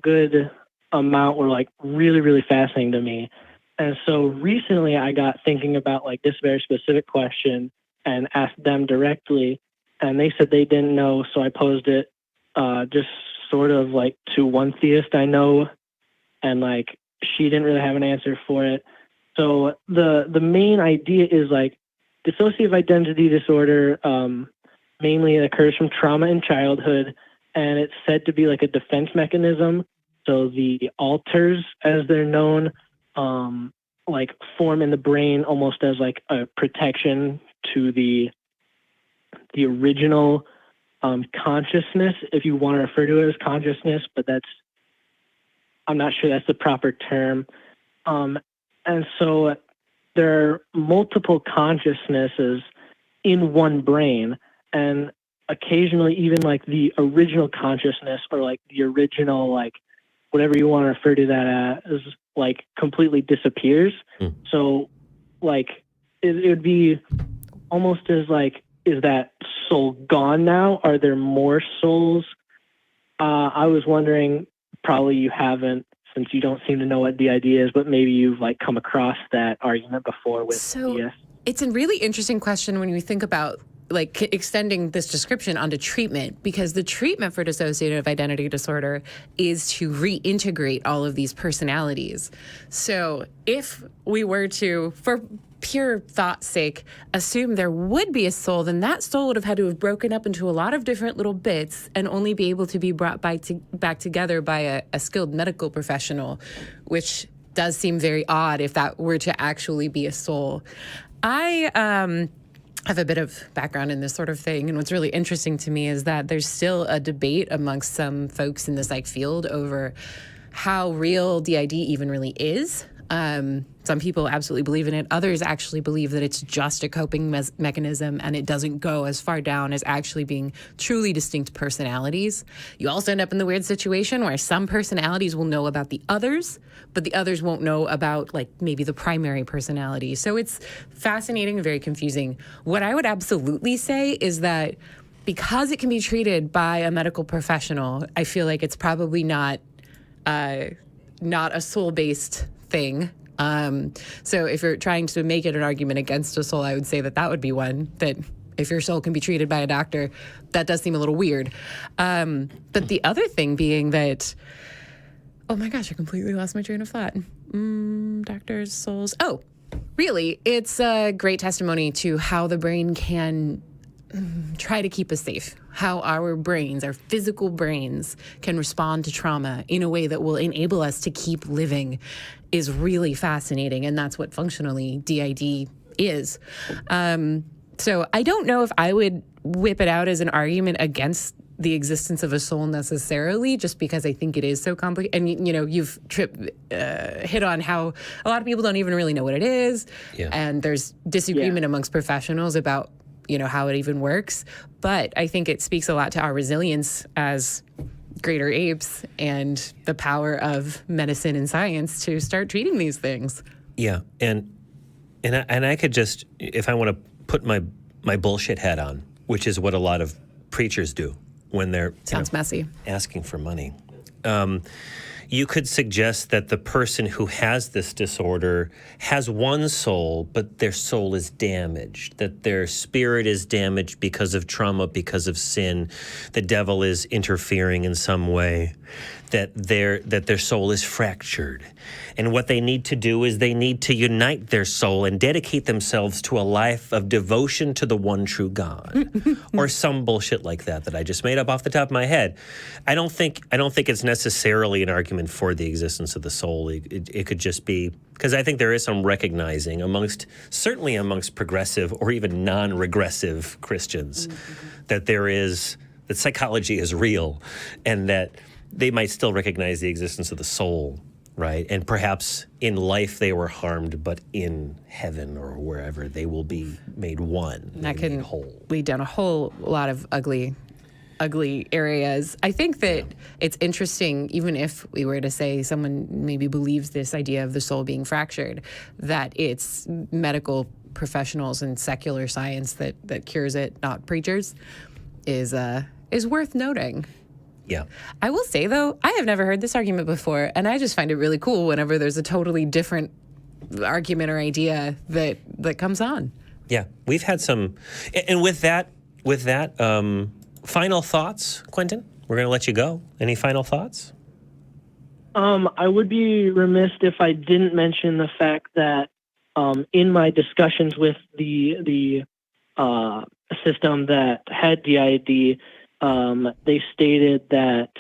good amount were like really, really fascinating to me. And so recently I got thinking about like this very specific question and asked them directly, and they said they didn't know. So I posed it just sort of like to one theist I know, and like she didn't really have an answer for it. So the main idea is like dissociative identity disorder mainly occurs from trauma in childhood, and it's said to be like a defense mechanism. So the alters, as they're known, like form in the brain almost as like a protection to the original consciousness, if you want to refer to it as consciousness, but I'm not sure that's the proper term. And so there are multiple consciousnesses in one brain, and occasionally even like the original consciousness or like the original, like whatever you want to refer to that as, like completely disappears. So like it would be almost as like, is that soul gone now? Are there more souls? I was wondering, probably you haven't, since you don't seem to know what DID is, but maybe you've like come across that argument before with DS. It's a really interesting question when you think about like extending this description onto treatment, because the treatment for dissociative identity disorder is to reintegrate all of these personalities. So if we were to, for pure thought's sake, assume there would be a soul, then that soul would have had to have broken up into a lot of different little bits and only be able to be brought back together by a skilled medical professional, which does seem very odd if that were to actually be a soul. I have a bit of background in this sort of thing, and what's really interesting to me is that there's still a debate amongst some folks in the psych field over how real DID even really is. Some people absolutely believe in it. Others actually believe that it's just a coping mechanism, and it doesn't go as far down as actually being truly distinct personalities. You also end up in the weird situation where some personalities will know about the others, but the others won't know about like maybe the primary personality. So it's fascinating and very confusing. What I would absolutely say is that because it can be treated by a medical professional, I feel like it's probably not a soul-based thing. So if you're trying to make it an argument against a soul, I would say that would be one, that if your soul can be treated by a doctor, that does seem a little weird. But the other thing being that, oh my gosh, I completely lost my train of thought. Doctors, souls. Oh, really? It's a great testimony to how the brain can try to keep us safe, how our brains, our physical brains, can respond to trauma in a way that will enable us to keep living is really fascinating. And that's what functionally DID is. So I don't know if I would whip it out as an argument against the existence of a soul necessarily, just because I think it is so complicated. And, you know, you've hit on how a lot of people don't even really know what it is. Yeah. And there's disagreement amongst professionals about, you know, how it even works. But I think it speaks a lot to our resilience as greater apes and the power of medicine and science to start treating these things. Yeah. And I could just, if I want to put my bullshit hat on, which is what a lot of preachers do when they're messy asking for money. You could suggest that the person who has this disorder has one soul, but their soul is damaged, that their spirit is damaged because of trauma, because of sin. The devil is interfering in some way, that their soul is fractured. And what they need to do is they need to unite their soul and dedicate themselves to a life of devotion to the one true God, or some bullshit like that I just made up off the top of my head. I don't think it's necessarily an argument argument for the existence of the soul. It could just be, because I think there is some recognizing certainly amongst progressive or even non-regressive Christians, that that psychology is real, and that they might still recognize the existence of the soul, right? And perhaps in life they were harmed, but in heaven or wherever they will be made one. That can made whole. lead down a whole lot of ugly areas. I think that it's interesting, even if we were to say someone maybe believes this idea of the soul being fractured, that it's medical professionals and secular science that cures it, not preachers, is worth noting. Yeah. I will say, though, I have never heard this argument before, and I just find it really cool whenever there's a totally different argument or idea that comes on. Yeah, we've had some, and with that, final thoughts, Quentin? We're going to let you go. Any final thoughts? I would be remiss if I didn't mention the fact that in my discussions with the system that had DID, they stated that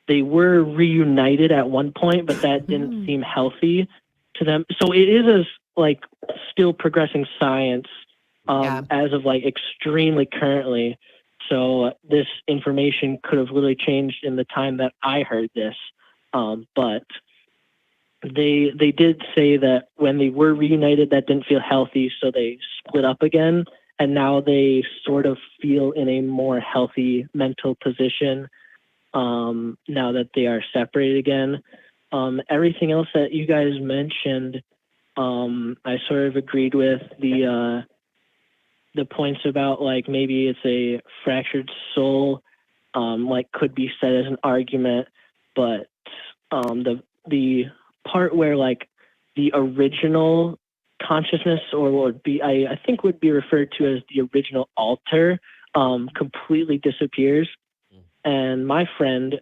they were reunited at one point, but that didn't seem healthy to them. So it is still progressing science as of extremely currently. So this information could have literally changed in the time that I heard this. But they did say that when they were reunited, that didn't feel healthy, so they split up again. And now they sort of feel in a more healthy mental position now that they are separated again. Everything else that you guys mentioned, I sort of agreed with. The points about maybe it's a fractured soul, could be said as an argument, but the part where the original consciousness, or would be I think would be referred to as the original alter, completely disappears. And my friend,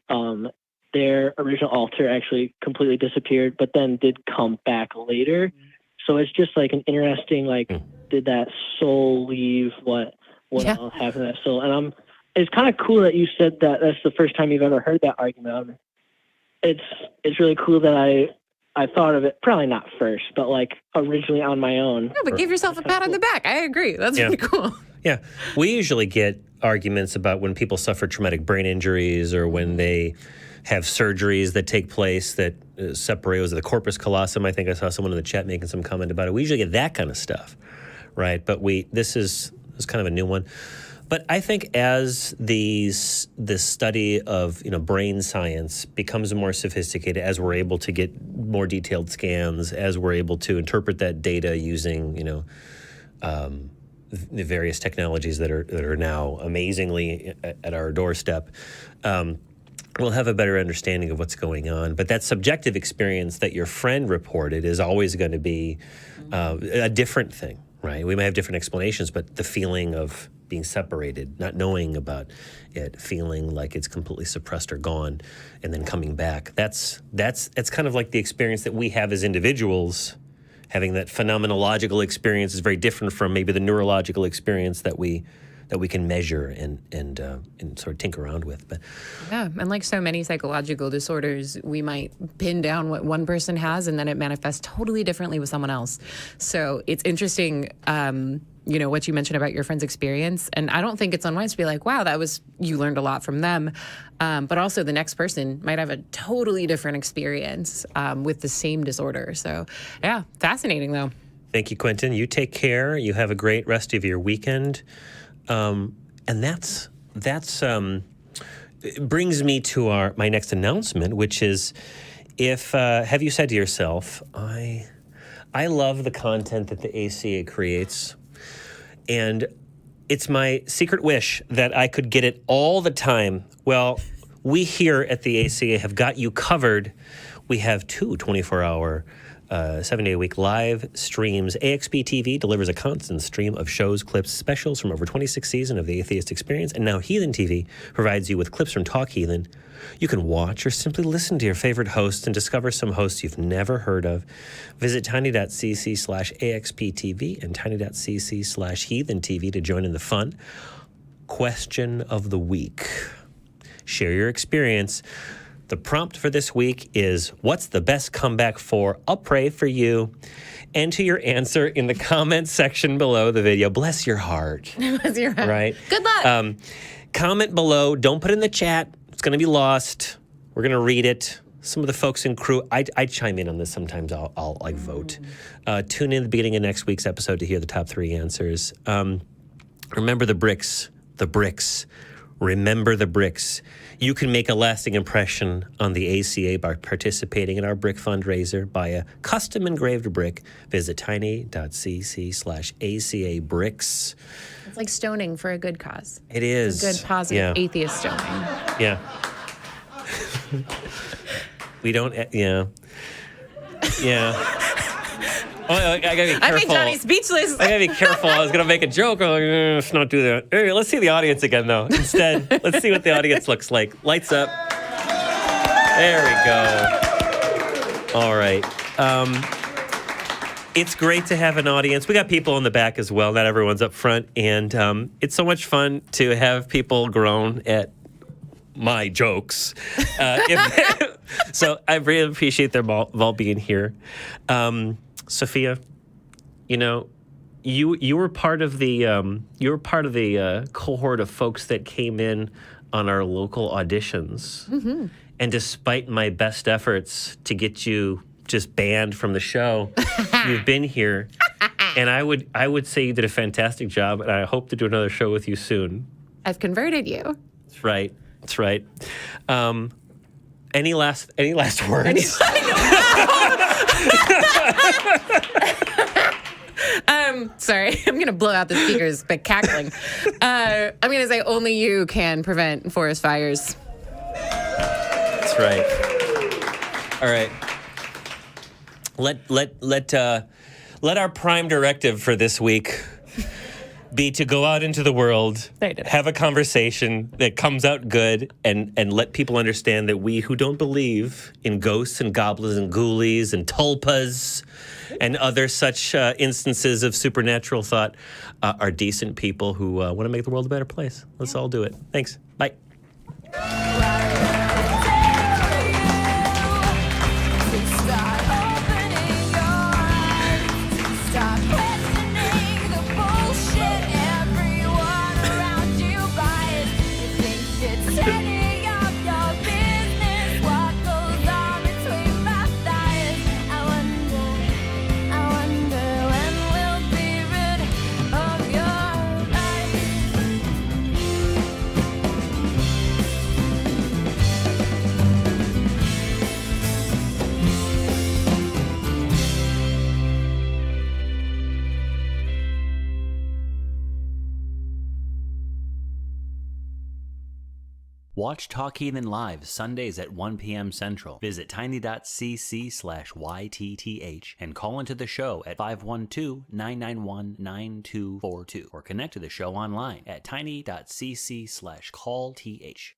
their original alter actually completely disappeared, but then did come back later. So it's just an interesting did that soul leave? What else happened to that soul? And it's kind of cool that you said that that's the first time you've ever heard that argument. It's really cool that I thought of it, probably not first, but originally on my own. No, but give yourself a pat on the back. I agree. That's really cool. Yeah. We usually get arguments about when people suffer traumatic brain injuries or when they have surgeries that take place that separate. Was it the corpus callosum? I think I saw someone in the chat making some comment about it. We usually get that kind of stuff, right? But this is kind of a new one. But I think as this study of brain science becomes more sophisticated, as we're able to get more detailed scans, as we're able to interpret that data using the various technologies that are now amazingly at our doorstep, we'll have a better understanding of what's going on. But that subjective experience that your friend reported is always going to be a different thing, right? We may have different explanations, but the feeling of being separated, not knowing about it, feeling like it's completely suppressed or gone, and then coming back. That's kind of like the experience that we have as individuals. Having that phenomenological experience is very different from maybe the neurological experience that we can measure and sort of tinker around with. But yeah, and like so many psychological disorders, we might pin down what one person has, and then it manifests totally differently with someone else. So it's interesting. What you mentioned about your friend's experience. And I don't think it's unwise to be like, wow, you learned a lot from them. But also the next person might have a totally different experience with the same disorder. So yeah, fascinating though. Thank you, Quentin. You take care. You have a great rest of your weekend. And that's it brings me to my next announcement, which is have you said to yourself, I love the content that the ACA creates. And it's my secret wish that I could get it all the time. Well, we here at the ACA have got you covered. We have 2 24-hour, 7-day-a-week live streams. AXP TV delivers a constant stream of shows, clips, specials from over 26 seasons of the Atheist Experience. And now Heathen TV provides you with clips from Talk Heathen. You can watch or simply listen to your favorite hosts and discover some hosts you've never heard of. Visit tiny.cc/AXPTV and tiny.cc/Heathen TV to join in the fun. Question of the week. Share your experience. The prompt for this week is, what's the best comeback for? I'll pray for you. Enter your answer in the comments section below the video. Bless your heart. Bless your heart. Right? Good luck. Comment below. Don't put it in the chat. It's going to be lost. We're going to read it. Some of the folks in crew, I chime in on this sometimes. I'll like vote. Tune in at the beginning of next week's episode to hear the top 3 answers. Remember the bricks. The bricks. Remember the bricks. You can make a lasting impression on the ACA by participating in our brick fundraiser. Buy a custom engraved brick. Visit tiny.cc/ACA bricks. It's like stoning for a good cause. It is. It's a good, positive atheist stoning. Yeah. We don't, yeah. Oh, I gotta be careful. I made Johnny speechless. I gotta be careful. I was gonna make a joke. I'm like, let's not do that. Anyway, let's see the audience again, though. Instead, let's see what the audience looks like. Lights up. There we go. All right. It's great to have an audience. We got people in the back as well. Not everyone's up front. And it's so much fun to have people groan at my jokes. So I really appreciate them all being here. Sophia, you know, you were part of the cohort of folks that came in on our local auditions. Mm-hmm. And despite my best efforts to get you just banned from the show, you've been here. And I would say you did a fantastic job, and I hope to do another show with you soon. I've converted you. That's right. That's right. Any last words? Sorry, I'm going to blow out the speakers by cackling. I'm going to say only you can prevent forest fires. That's right. All right. Let our prime directive for this week be to go out into the world, have a conversation that comes out good, and let people understand that we who don't believe in ghosts and goblins and ghoulies and tulpas and other such instances of supernatural thought are decent people who want to make the world a better place. Let's all do it. Thanks. Bye. Watch Talk Heathen live Sundays at 1 p.m. Central. Visit tiny.cc/YTTH and call into the show at 512-991-9242 or connect to the show online at tiny.cc/callth.